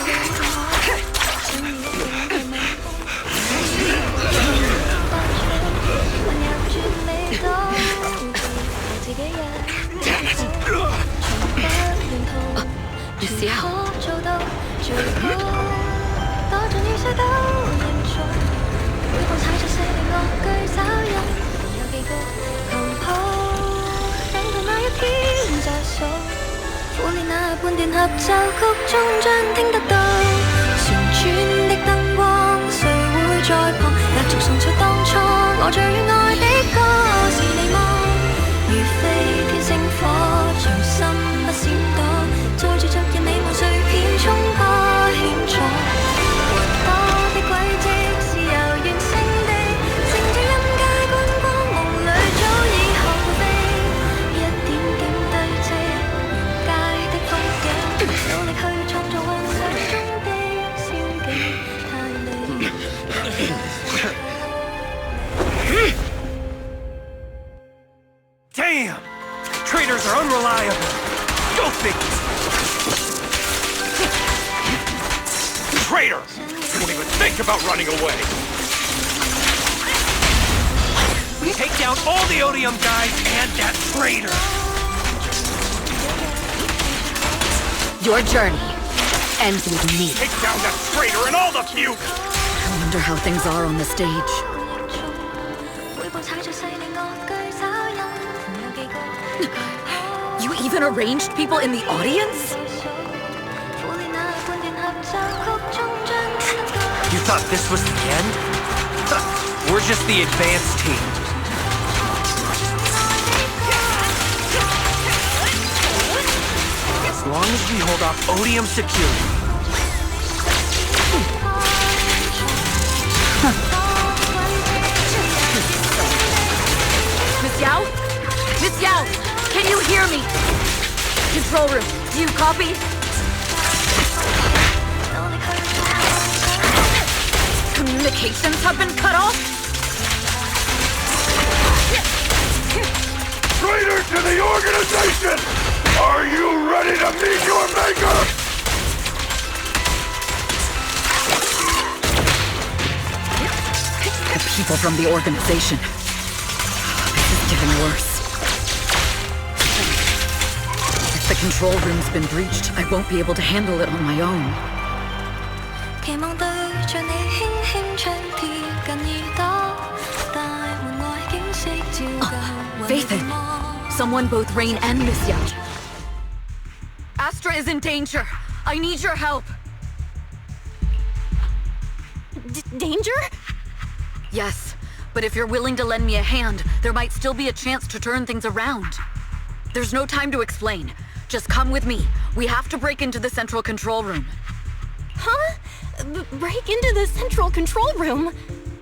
Miss Yao. Damn! Traitors are unreliable! Go figure! Traitor! Don't even think about running away! Take down all the Odium guys and that traitor! Your journey ends with me. Take down that traitor and all the Fugue! I wonder how things are on the stage. You even arranged people in the audience? You thought this was the end? We're just the advanced team. As long as we hold off Odium security. Miss Yao? Miss Yao, can you hear me? Control room, do you copy? Communications have been cut off? Traitor to the organization! Are you ready to meet your maker? people from the organization. This is getting worse. If the control room's been breached, I won't be able to handle it on my own. Faithin! Someone both Rain and Miss Yao. Astra is in danger. I need your help. Danger? Yes, but if you're willing to lend me a hand, there might still be a chance to turn things around. There's no time to explain. Just come with me. We have to break into the central control room. Huh? Break into the central control room?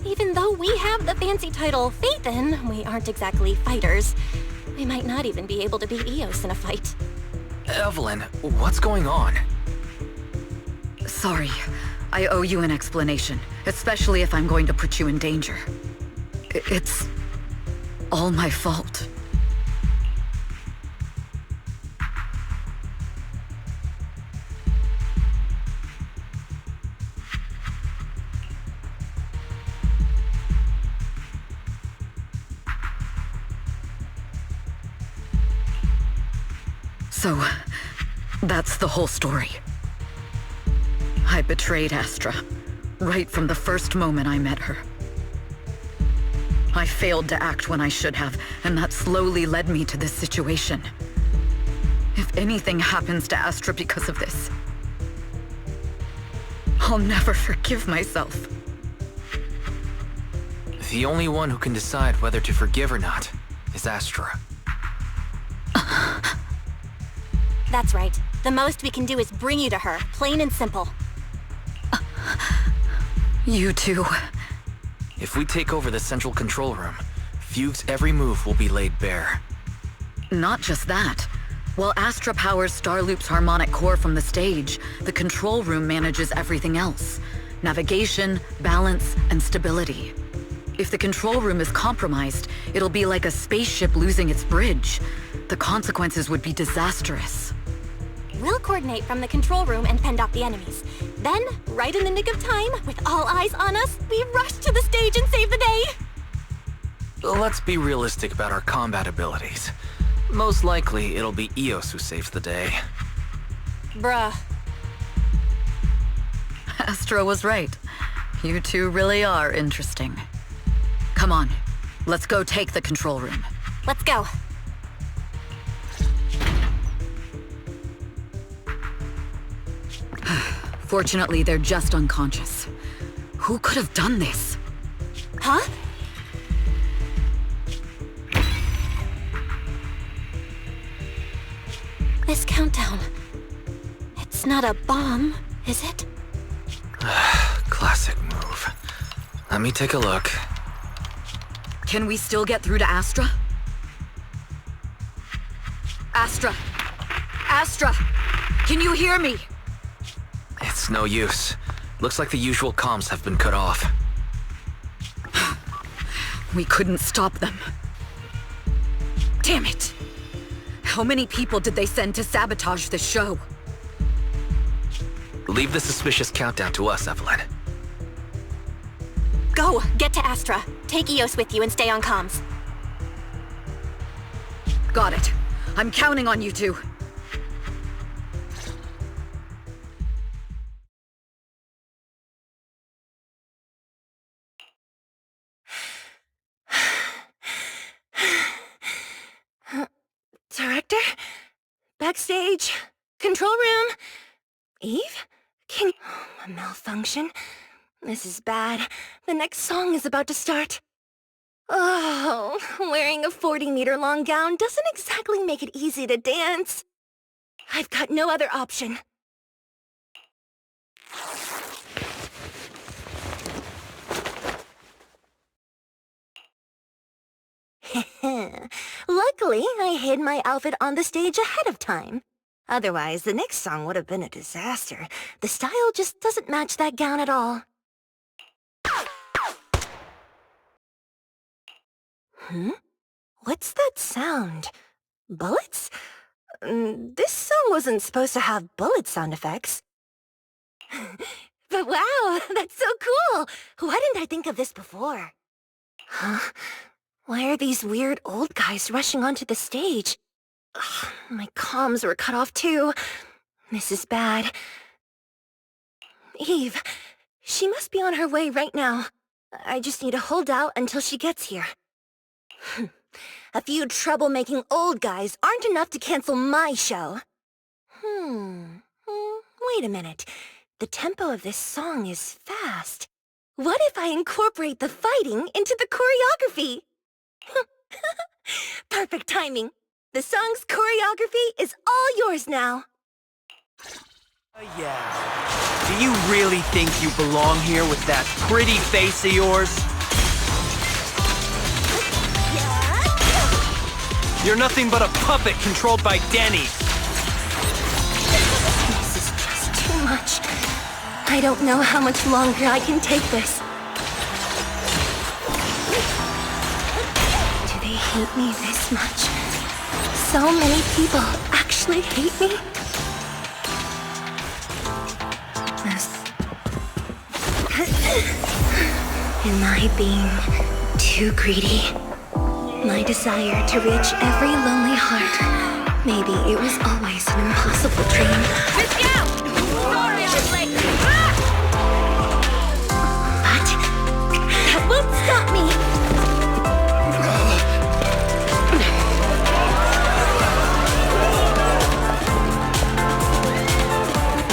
Even though we have the fancy title Faithin, we aren't exactly fighters. We might not even be able to beat Eos in a fight. Evelyn, what's going on? Sorry. I owe you an explanation, especially if I'm going to put you in danger. It's all my fault. So, that's the whole story. I betrayed Astra, right from the first moment I met her. I failed to act when I should have, and that slowly led me to this situation. If anything happens to Astra because of this, I'll never forgive myself. The only one who can decide whether to forgive or not is Astra. That's right. The most we can do is bring you to her, plain and simple. You too. If we take over the central control room, Fugue's every move will be laid bare. Not just that. While Astra powers Starloop's harmonic core from the stage, the control room manages everything else. Navigation, balance, and stability. If the control room is compromised, it'll be like a spaceship losing its bridge. The consequences would be disastrous. We'll coordinate from the control room and fend off the enemies. Then, right in the nick of time, with all eyes on us, we rush to the stage and save the day! Let's be realistic about our combat abilities. Most likely, it'll be Eos who saves the day. Bruh. Astra was right. You two really are interesting. Come on, let's go take the control room. Let's go. Fortunately, they're just unconscious. Who could have done this? Huh? This countdown... It's not a bomb, is it? Classic move. Let me take a look. Can we still get through to Astra? Astra! Astra! Can you hear me? It's no use. Looks like the usual comms have been cut off. We couldn't stop them. Damn it! How many people did they send to sabotage this show? Leave the suspicious countdown to us, Evelyn. Go! Get to Astra. Take Eos with you and stay on comms. Got it. I'm counting on you two. Director? Backstage? Control room? Eve? A malfunction? This is bad. The next song is about to start. Oh, wearing a 40-meter-long gown doesn't exactly make it easy to dance. I've got no other option. Luckily, I hid my outfit on the stage ahead of time. Otherwise, the next song would have been a disaster. The style just doesn't match that gown at all. What's that sound? Bullets? This song wasn't supposed to have bullet sound effects. But wow, that's so cool! Why didn't I think of this before? Huh? Why are these weird old guys rushing onto the stage? Ugh, my comms were cut off too. This is bad. Eve, she must be on her way right now. I just need to hold out until she gets here. A few troublemaking old guys aren't enough to cancel my show. Wait a minute. The tempo of this song is fast. What if I incorporate the fighting into the choreography? Perfect timing. The song's choreography is all yours now. Yeah. Do you really think you belong here with that pretty face of yours? You're nothing but a puppet controlled by Denny. This is just too much. I don't know how much longer I can take this. Do they hate me this much? So many people actually hate me? Am I being too greedy? My desire to reach every lonely heart. Maybe it was always an impossible dream. Miss Gao! Sorry I was late! But that won't stop me!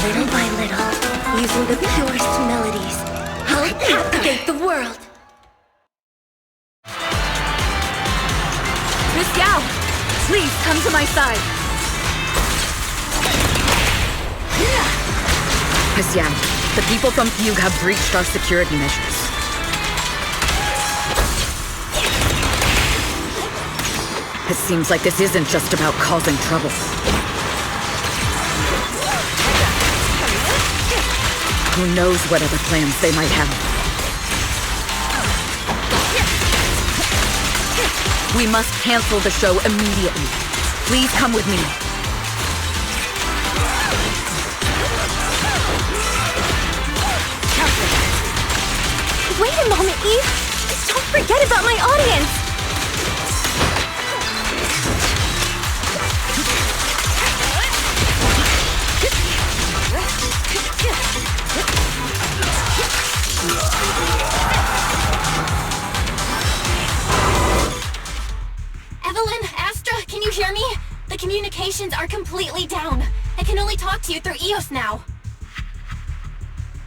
Little by little, using the purest melodies, I'll captivate the world. Miss Gao, please come to my side. Miss Yang, the people from Fugue have breached our security measures. It seems like this isn't just about causing trouble. Who knows what other plans they might have. We must cancel the show immediately. Please come with me. Wait a moment, Eve! Don't forget about my audience! Evelyn, Astra, can you hear me? The communications are completely down. I can only talk to you through EOS now.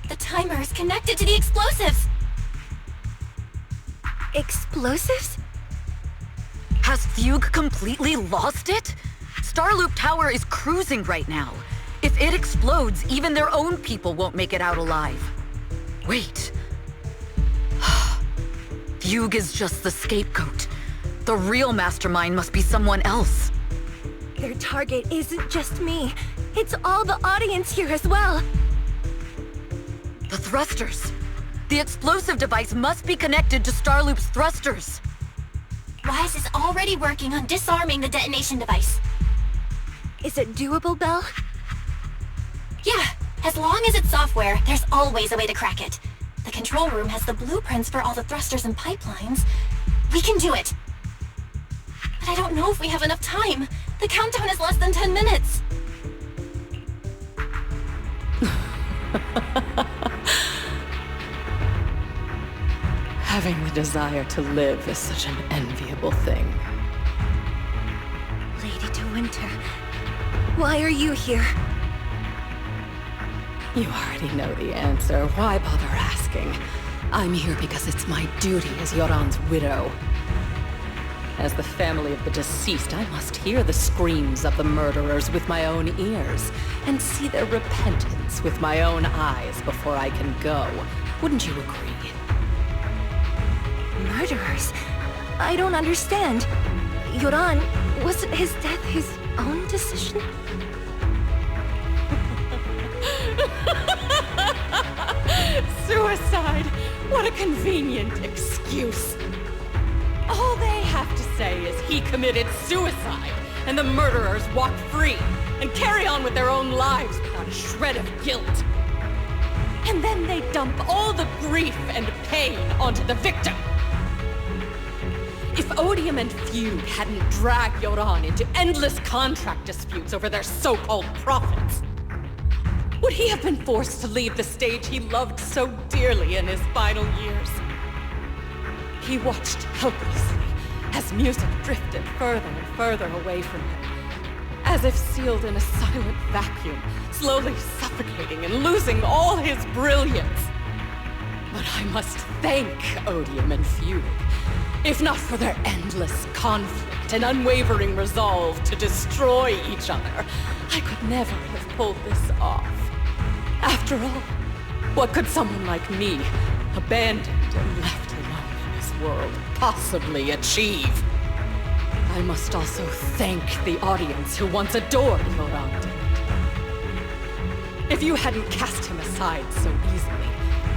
The timer is connected to the explosives. Explosives? Has Fugue completely lost it? Starloop Tower is cruising right now. If it explodes, even their own people won't make it out alive. Wait. Fugue is just the scapegoat. The real mastermind must be someone else. Their target isn't just me. It's all the audience here as well. The thrusters. The explosive device must be connected to Starloop's thrusters. Wise is already working on disarming the detonation device. Is it doable, Belle? Yeah, as long as it's software, there's always a way to crack it. The control room has the blueprints for all the thrusters and pipelines. We can do it. But I don't know if we have enough time. The countdown is less than 10 minutes. Having the desire to live is such an enviable thing. Lady De Winter, why are you here? You already know the answer. Why bother asking? I'm here because it's my duty as Yoran's widow. As the family of the deceased, I must hear the screams of the murderers with my own ears, and see their repentance with my own eyes before I can go. Wouldn't you agree? Murderers? I don't understand. Yoran, wasn't his death his own decision? Suicide! What a convenient excuse. All they have to say is he committed suicide, and the murderers walk free, and carry on with their own lives without a shred of guilt. And then they dump all the grief and pain onto the victim. If Odium and Fugue hadn't dragged Yoran into endless contract disputes over their so-called profits, would he have been forced to leave the stage he loved so dearly in his final years? He watched helplessly as music drifted further and further away from him, as if sealed in a silent vacuum, slowly suffocating and losing all his brilliance. But I must thank Odium and Fugue. If not for their endless conflict and unwavering resolve to destroy each other, I could never have pulled this off. After all, what could someone like me, abandoned and left alone in this world, possibly achieve? I must also thank the audience who once adored Yoran. If you hadn't cast him aside so easily,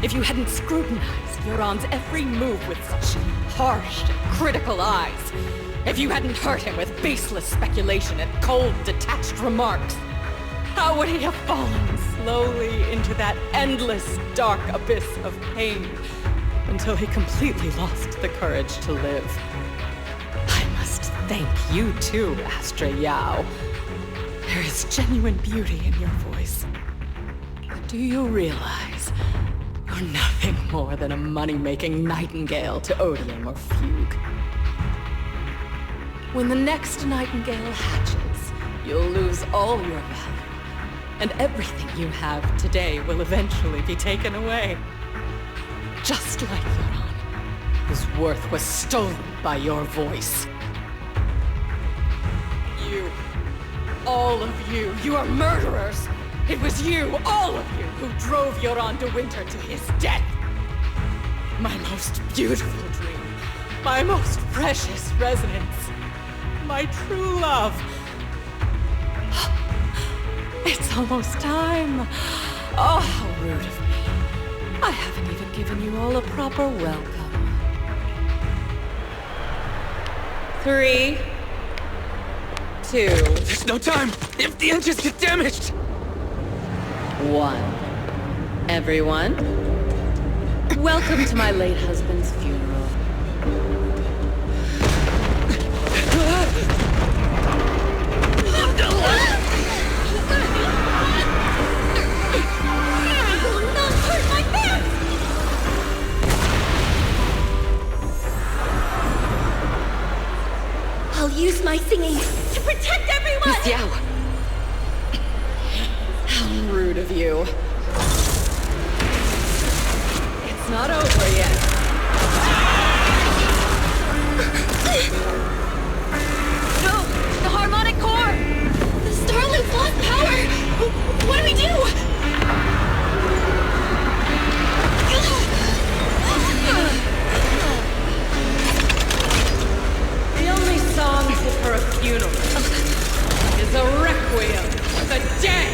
if you hadn't scrutinized Yoran's every move with such harsh and critical eyes, if you hadn't hurt him with baseless speculation and cold, detached remarks, how would he have fallen slowly into that endless, dark abyss of pain until he completely lost the courage to live? I must thank you too, Astra Yao. There is genuine beauty in your voice. But do you realize you're nothing more than a money-making nightingale to Odium or Fugue? When the next nightingale hatches, you'll lose all your value, and everything you have today will eventually be taken away. Just like Yoran, whose worth was stolen by your voice. You, all of you, you are murderers! It was you, all of you, who drove Yoran de Winter to his death! My most beautiful dream, my most precious resonance, my true love. It's almost time. Oh, how rude of me. I haven't even given you all a proper welcome. 3, 2... There's no time! If the engines get damaged! 1. Everyone, welcome to my late husband's funeral. I'll use my singing to protect everyone! Miss Yao! How rude of you. It's not over yet. No! The harmonic core! The Starlink's lost power! What do we do? The only song fit for a funeral is a requiem for the dead!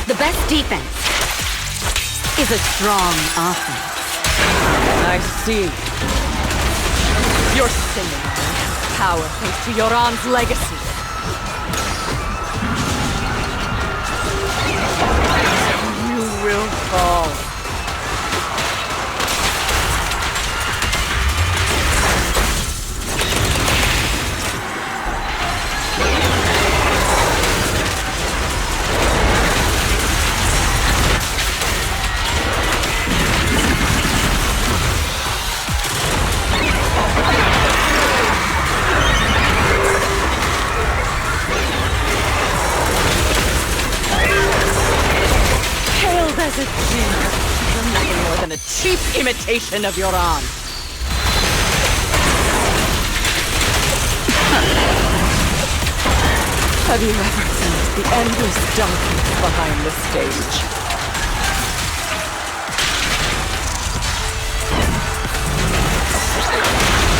The best defense is a strong offense. I see. You're singing power thanks to Yoran's legacy. You will fall. As a genius, you're nothing more than a cheap imitation of Yoran. Have you ever felt the endless darkness behind the stage?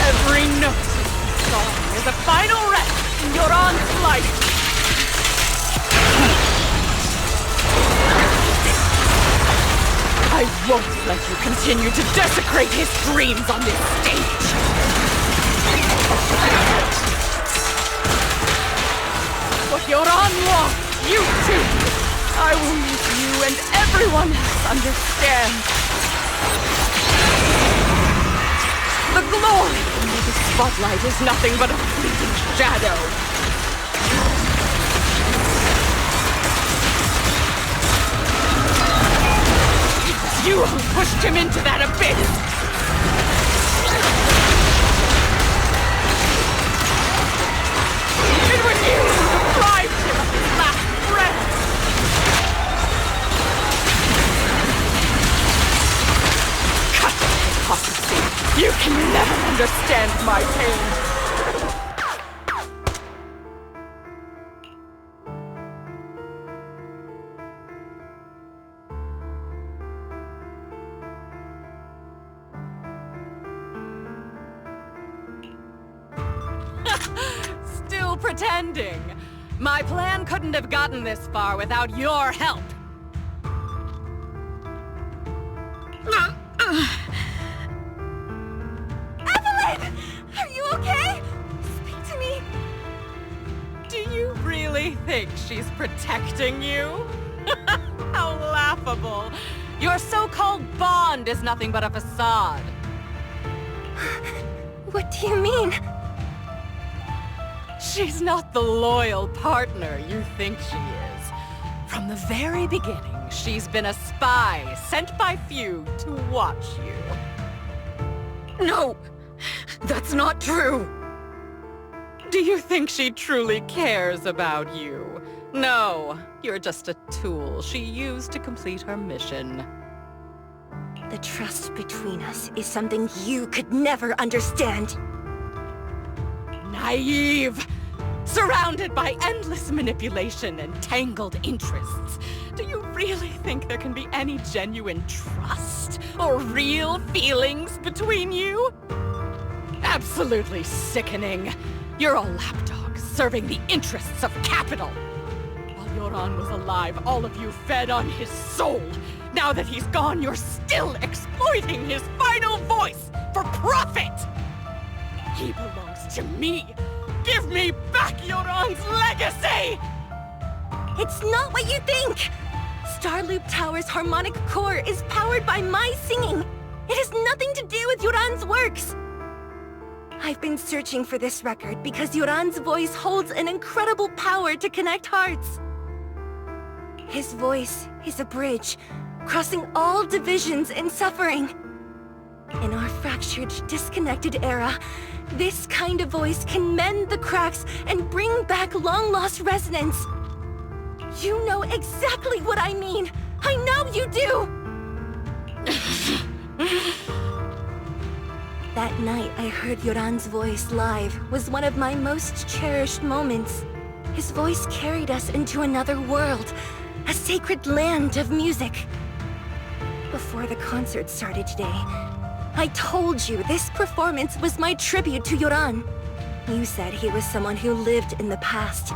Every note in the song is a final rest in Yoran's life. I won't let you continue to desecrate his dreams on this stage! Yoran lost, you too! I will make you and everyone else understand. The glory under the spotlight is nothing but a fleeting shadow. It was you who pushed him into that abyss! It was you who deprived him of his last breath! Cut hypocrisy! You can never understand my pain! Still pretending! My plan couldn't have gotten this far without your help! Evelyn! Are you okay? Speak to me. Do you really think she's protecting you? How laughable! Your so-called bond is nothing but a facade. What do you mean? She's not the loyal partner you think she is. From the very beginning, she's been a spy sent by few to watch you. No! That's not true! Do you think she truly cares about you? No, you're just a tool she used to complete her mission. The trust between us is something you could never understand. Naive! Surrounded by endless manipulation and tangled interests. Do you really think there can be any genuine trust or real feelings between you? Absolutely sickening. You're all lapdogs serving the interests of capital. While Yoran was alive, all of you fed on his soul. Now that he's gone, you're still exploiting his final voice for profit! He belongs to me! Give me back Yoran's legacy! It's not what you think! Starloop Tower's harmonic core is powered by my singing. It has nothing to do with Yoran's works. I've been searching for this record because Yoran's voice holds an incredible power to connect hearts. His voice is a bridge, crossing all divisions and suffering. In our fractured, disconnected era, this kind of voice can mend the cracks and bring back long-lost resonance. You know exactly what I mean! I know you do! That night I heard Yoran's voice live was one of my most cherished moments. His voice carried us into another world, a sacred land of music. Before the concert started today, I told you this performance was my tribute to Yoran. You said he was someone who lived in the past.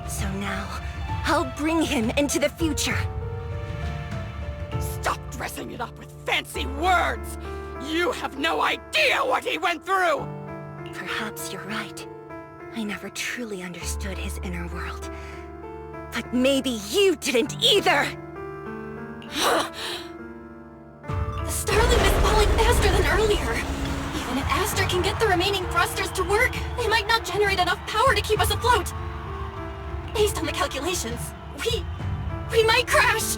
So now, I'll bring him into the future. Stop dressing it up with fancy words! You have no idea what he went through! Perhaps you're right. I never truly understood his inner world. But maybe you didn't either! The Starloop is falling faster than earlier. Even if Aster can get the remaining thrusters to work, they might not generate enough power to keep us afloat. Based on the calculations, we might crash!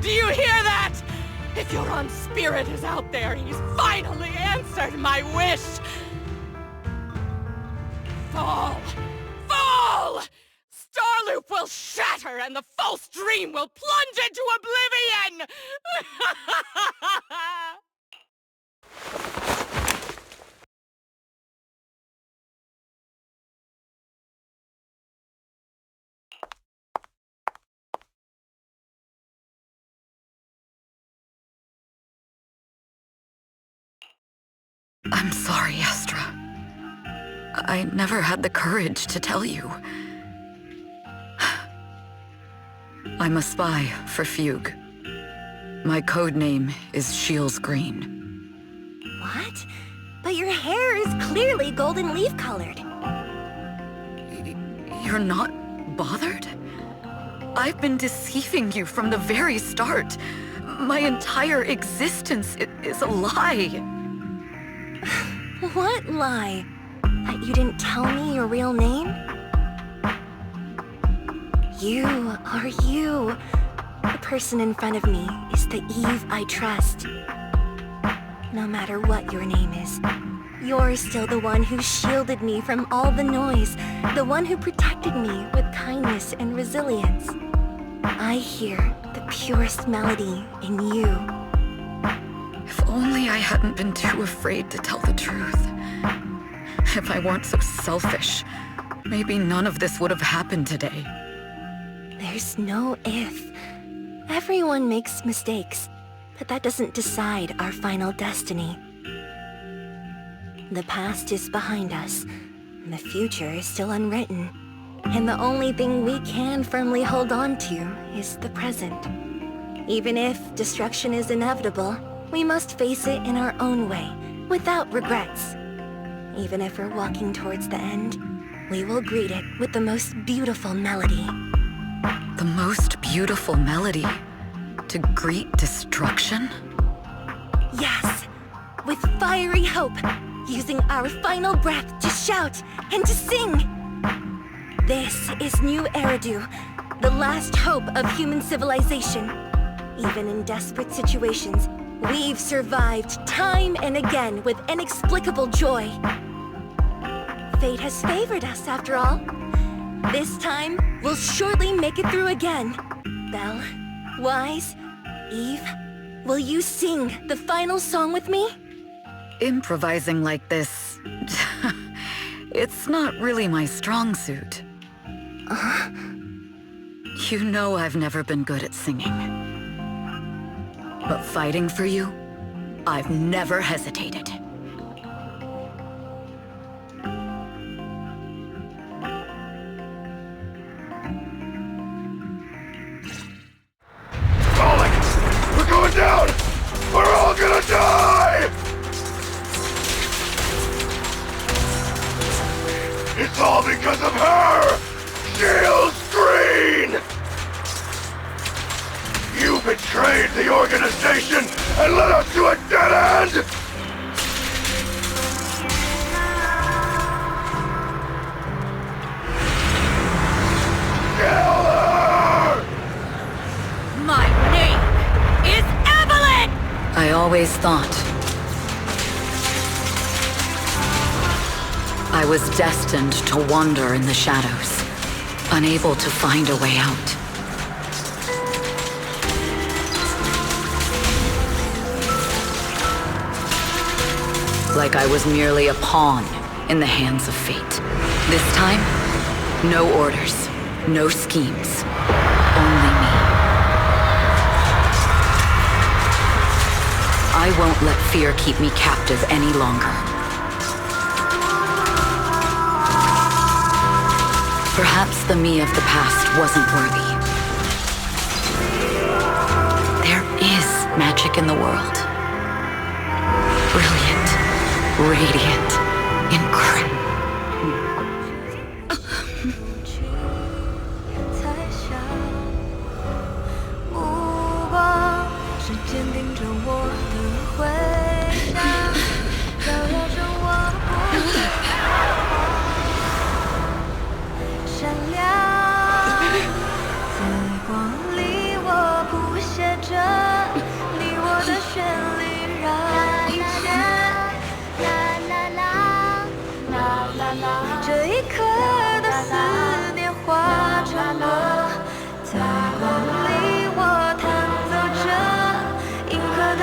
Do you hear that? If Yoran's spirit is out there, he's finally answered my wish! Fall! Fall! Starloop will shatter and the false dream will plunge into oblivion! I'm sorry, Astra. I never had the courage to tell you. I'm a spy for Fugue. My code name is Shields Green. What? but your hair is clearly golden leaf-colored. You're not bothered? I've been deceiving you from the very start. My entire existence is a lie. What lie? That you didn't tell me your real name? You are you. The person in front of me is the Eve I trust. No matter what your name is, you're still the one who shielded me from all the noise, the one who protected me with kindness and resilience. I hear the purest melody in you. If only I hadn't been too afraid to tell the truth. If I weren't so selfish, maybe none of this would have happened today. There's no if. Everyone makes mistakes, but that doesn't decide our final destiny. The past is behind us, and the future is still unwritten. And the only thing we can firmly hold on to is the present. Even if destruction is inevitable, we must face it in our own way, without regrets. Even if we're walking towards the end, we will greet it with the most beautiful melody. The most beautiful melody? To greet destruction? Yes, with fiery hope, using our final breath to shout and to sing. This is New Eridu, the last hope of human civilization. Even in desperate situations, we've survived time and again with inexplicable joy. Fate has favored us, after all. This time, we'll surely make it through again. Belle, Wise, Eve, will you sing the final song with me? Improvising like this... it's not really my strong suit. You know I've never been good at singing. But fighting for you, I've never hesitated. Falling! We're going down! We're all gonna die! It's all because of her! Shield's green! You betrayed the organization and led us to a dead end! Kill her! My name is Evelyn! I always thought I was destined to wander in the shadows, unable to find a way out. Like I was merely a pawn in the hands of fate. This time, no orders, no schemes, only me. I won't let fear keep me captive any longer. Perhaps the me of the past wasn't worthy. There is magic in the world. Brilliant, radiant, incredible. 这一刻的思念化成了，在光里我弹奏着银河的。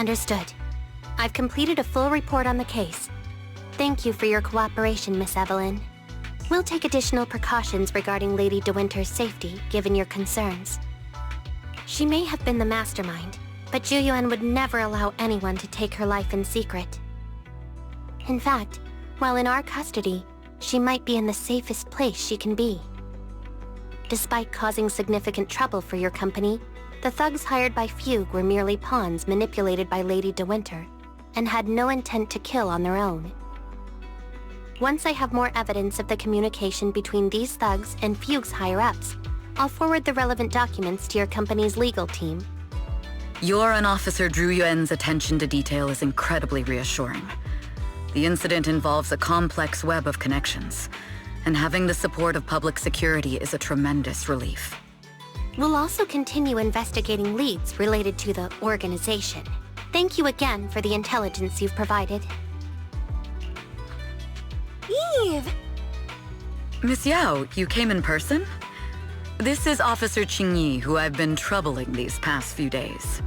Understood. I've completed a full report on the case. Thank you for your cooperation, Miss Evelyn. We'll take additional precautions regarding Lady De Winter's safety, given your concerns. She may have been the mastermind, but Juyuan would never allow anyone to take her life in secret. In fact, while in our custody, she might be in the safest place she can be. Despite causing significant trouble for your company, the thugs hired by Fugue were merely pawns manipulated by Lady De Winter, and had no intent to kill on their own. Once I have more evidence of the communication between these thugs and Fugue's higher-ups, I'll forward the relevant documents to your company's legal team. Your and Officer Zhu Yuan's attention to detail is incredibly reassuring. The incident involves a complex web of connections, and having the support of public security is a tremendous relief. We'll also continue investigating leads related to the organization. Thank you again for the intelligence you've provided. Eve! Miss Yao, you came in person? This is Officer Qingyi, who I've been troubling these past few days.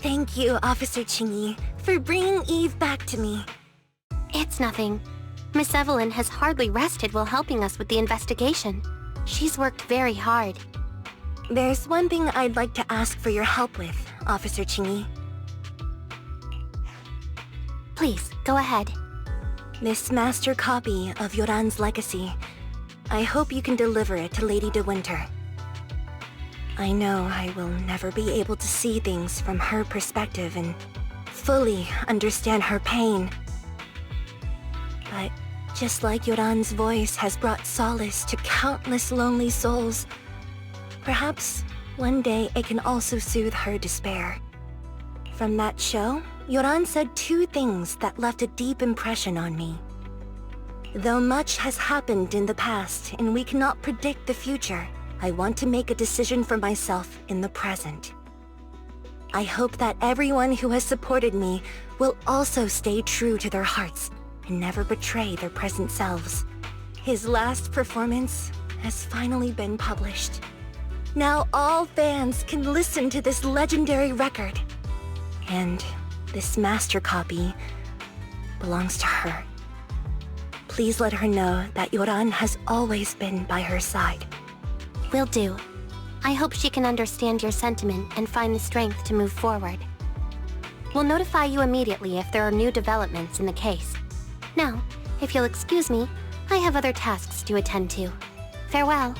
Thank you, Officer Qingyi, for bringing Eve back to me. It's nothing. Miss Evelyn has hardly rested while helping us with the investigation. She's worked very hard. There's one thing I'd like to ask for your help with, Officer Qingyi. Please, go ahead. This master copy of Yoran's legacy. I hope you can deliver it to Lady De Winter. I know I will never be able to see things from her perspective and fully understand her pain. But just like Yoran's voice has brought solace to countless lonely souls, perhaps one day it can also soothe her despair. From that show, Yoran said two things that left a deep impression on me. Though much has happened in the past and we cannot predict the future, I want to make a decision for myself in the present. I hope that everyone who has supported me will also stay true to their hearts and never betray their present selves. His last performance has finally been published. Now all fans can listen to this legendary record. And this master copy belongs to her. Please let her know that Yoran has always been by her side. Will do. I hope she can understand your sentiment and find the strength to move forward. We'll notify you immediately if there are new developments in the case. Now, if you'll excuse me, I have other tasks to attend to. Farewell.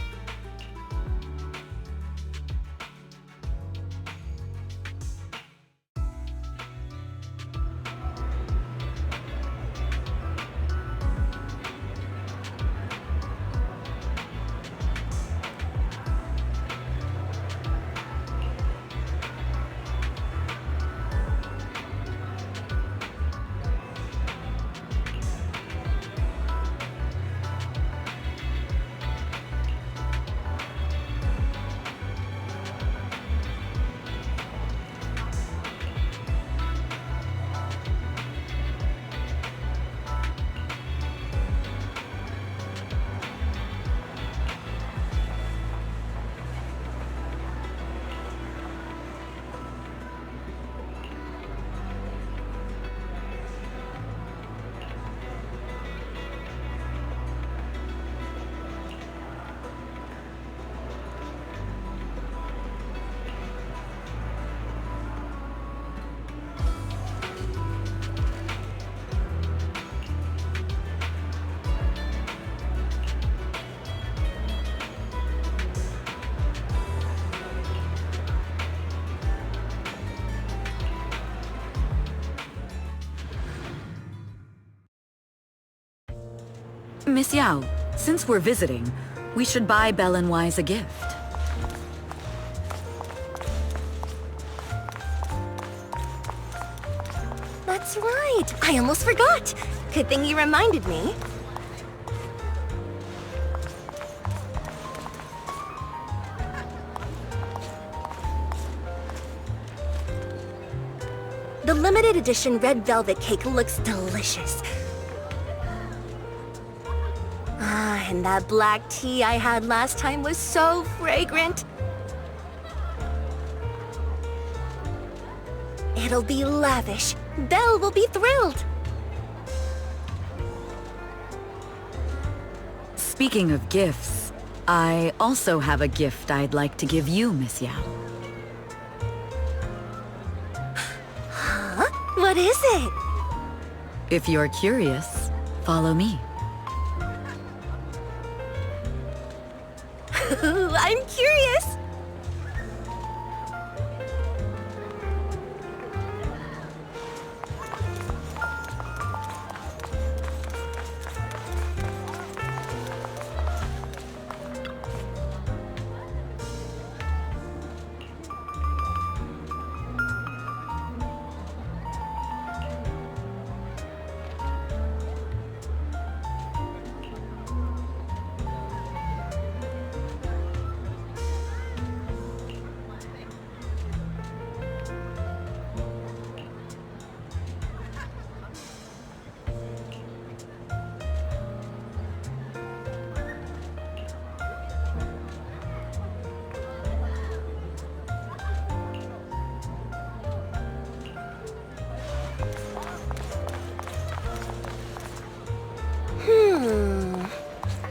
Miss Yao, since we're visiting, we should buy Belle and Wise a gift. That's right! I almost forgot! Good thing you reminded me. The limited edition red velvet cake looks delicious. Ah, and that black tea I had last time was so fragrant. It'll be lavish. Belle will be thrilled. Speaking of gifts, I also have a gift I'd like to give you, Miss Yao. Huh? What is it? If you're curious, follow me. I'm curious.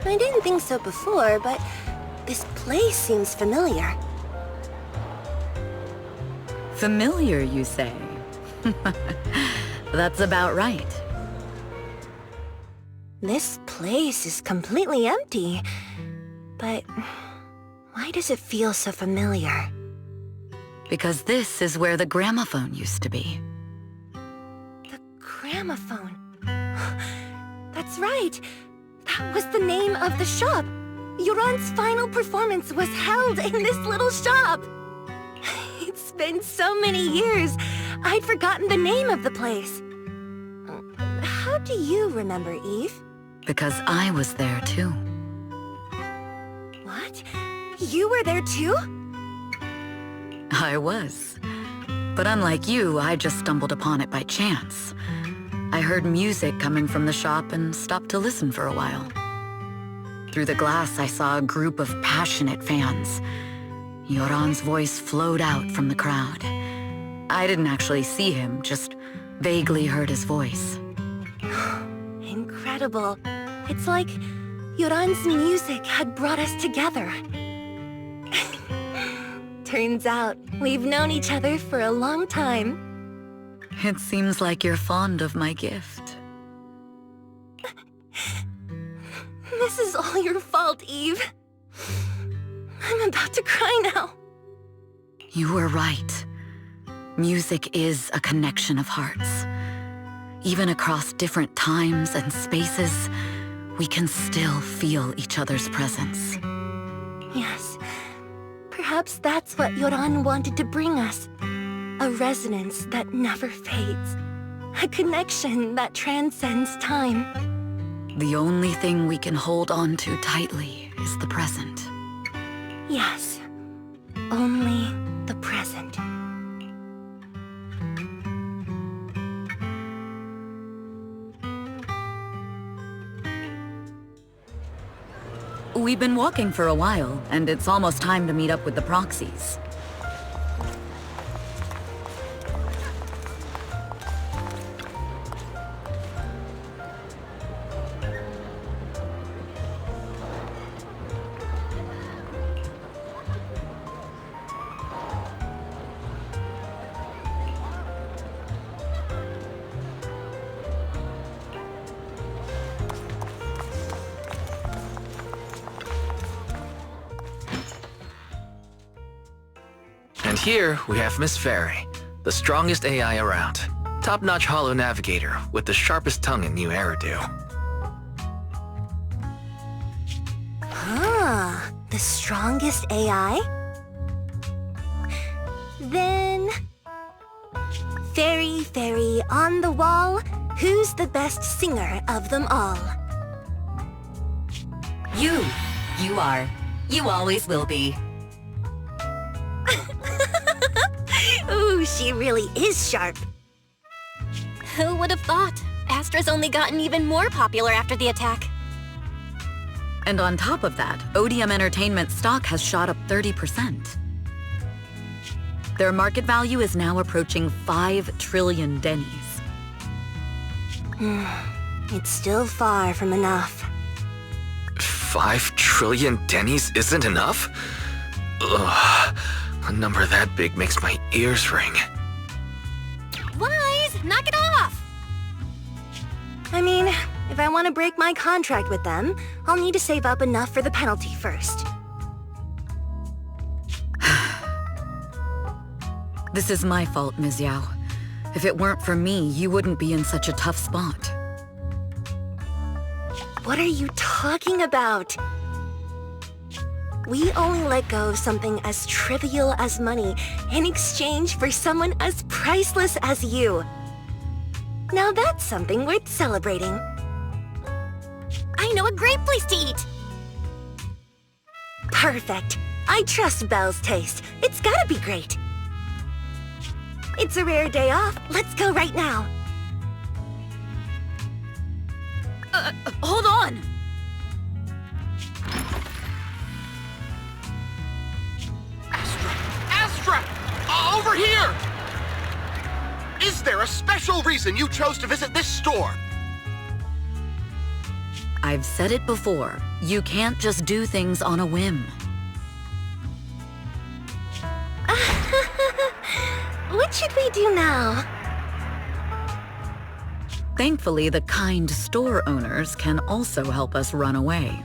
I didn't think so before, but this place seems familiar. Familiar, you say? That's about right. This place is completely empty. But why does it feel so familiar? Because this is where the gramophone used to be. The gramophone. That's right. That was the name of the shop. Yoran's final performance was held in this little shop. It's been so many years, I'd forgotten the name of the place. How do you remember, Eve? Because I was there too. What? You were there too? I was. But unlike you, I just stumbled upon it by chance. I heard music coming from the shop and stopped to listen for a while. Through the glass, I saw a group of passionate fans. Yoran's voice flowed out from the crowd. I didn't actually see him, just vaguely heard his voice. Incredible. It's like Yoran's music had brought us together. Turns out, we've known each other for a long time. It seems like you're fond of my gift. This is all your fault, Eve. I'm about to cry now. You were right. Music is a connection of hearts. Even across different times and spaces, we can still feel each other's presence. Yes. Perhaps that's what Yoran wanted to bring us. A resonance that never fades. A connection that transcends time. The only thing we can hold on to tightly is the present. Yes. Only the present. We've been walking for a while, and it's almost time to meet up with the proxies. And here we have Miss Fairy, the strongest AI around. Top-notch holo navigator with the sharpest tongue in New Eridu. Ah, the strongest AI? Then... Fairy, fairy, on the wall, who's the best singer of them all? You. You are. You always will be. Ooh, she really is sharp. Who would have thought? Astra's only gotten even more popular after the attack. And on top of that, ODM Entertainment stock has shot up 30%. Their market value is now approaching 5 trillion dennies. It's still far from enough. 5 trillion dennies isn't enough? Ugh, a number that big makes my ears ring. Wise, knock it off! I mean, if I want to break my contract with them, I'll need to save up enough for the penalty first. This is my fault, Ms. Yao. If it weren't for me, you wouldn't be in such a tough spot. What are you talking about? We only let go of something as trivial as money in exchange for someone as priceless as you. Now that's something worth celebrating. I know a great place to eat! Perfect. I trust Belle's taste. It's gotta be great. It's a rare day off. Let's go right now. Hold on! Astra! Over here! Is there a special reason you chose to visit this store? I've said it before. You can't just do things on a whim. What should we do now? Thankfully, the kind store owners can also help us run away.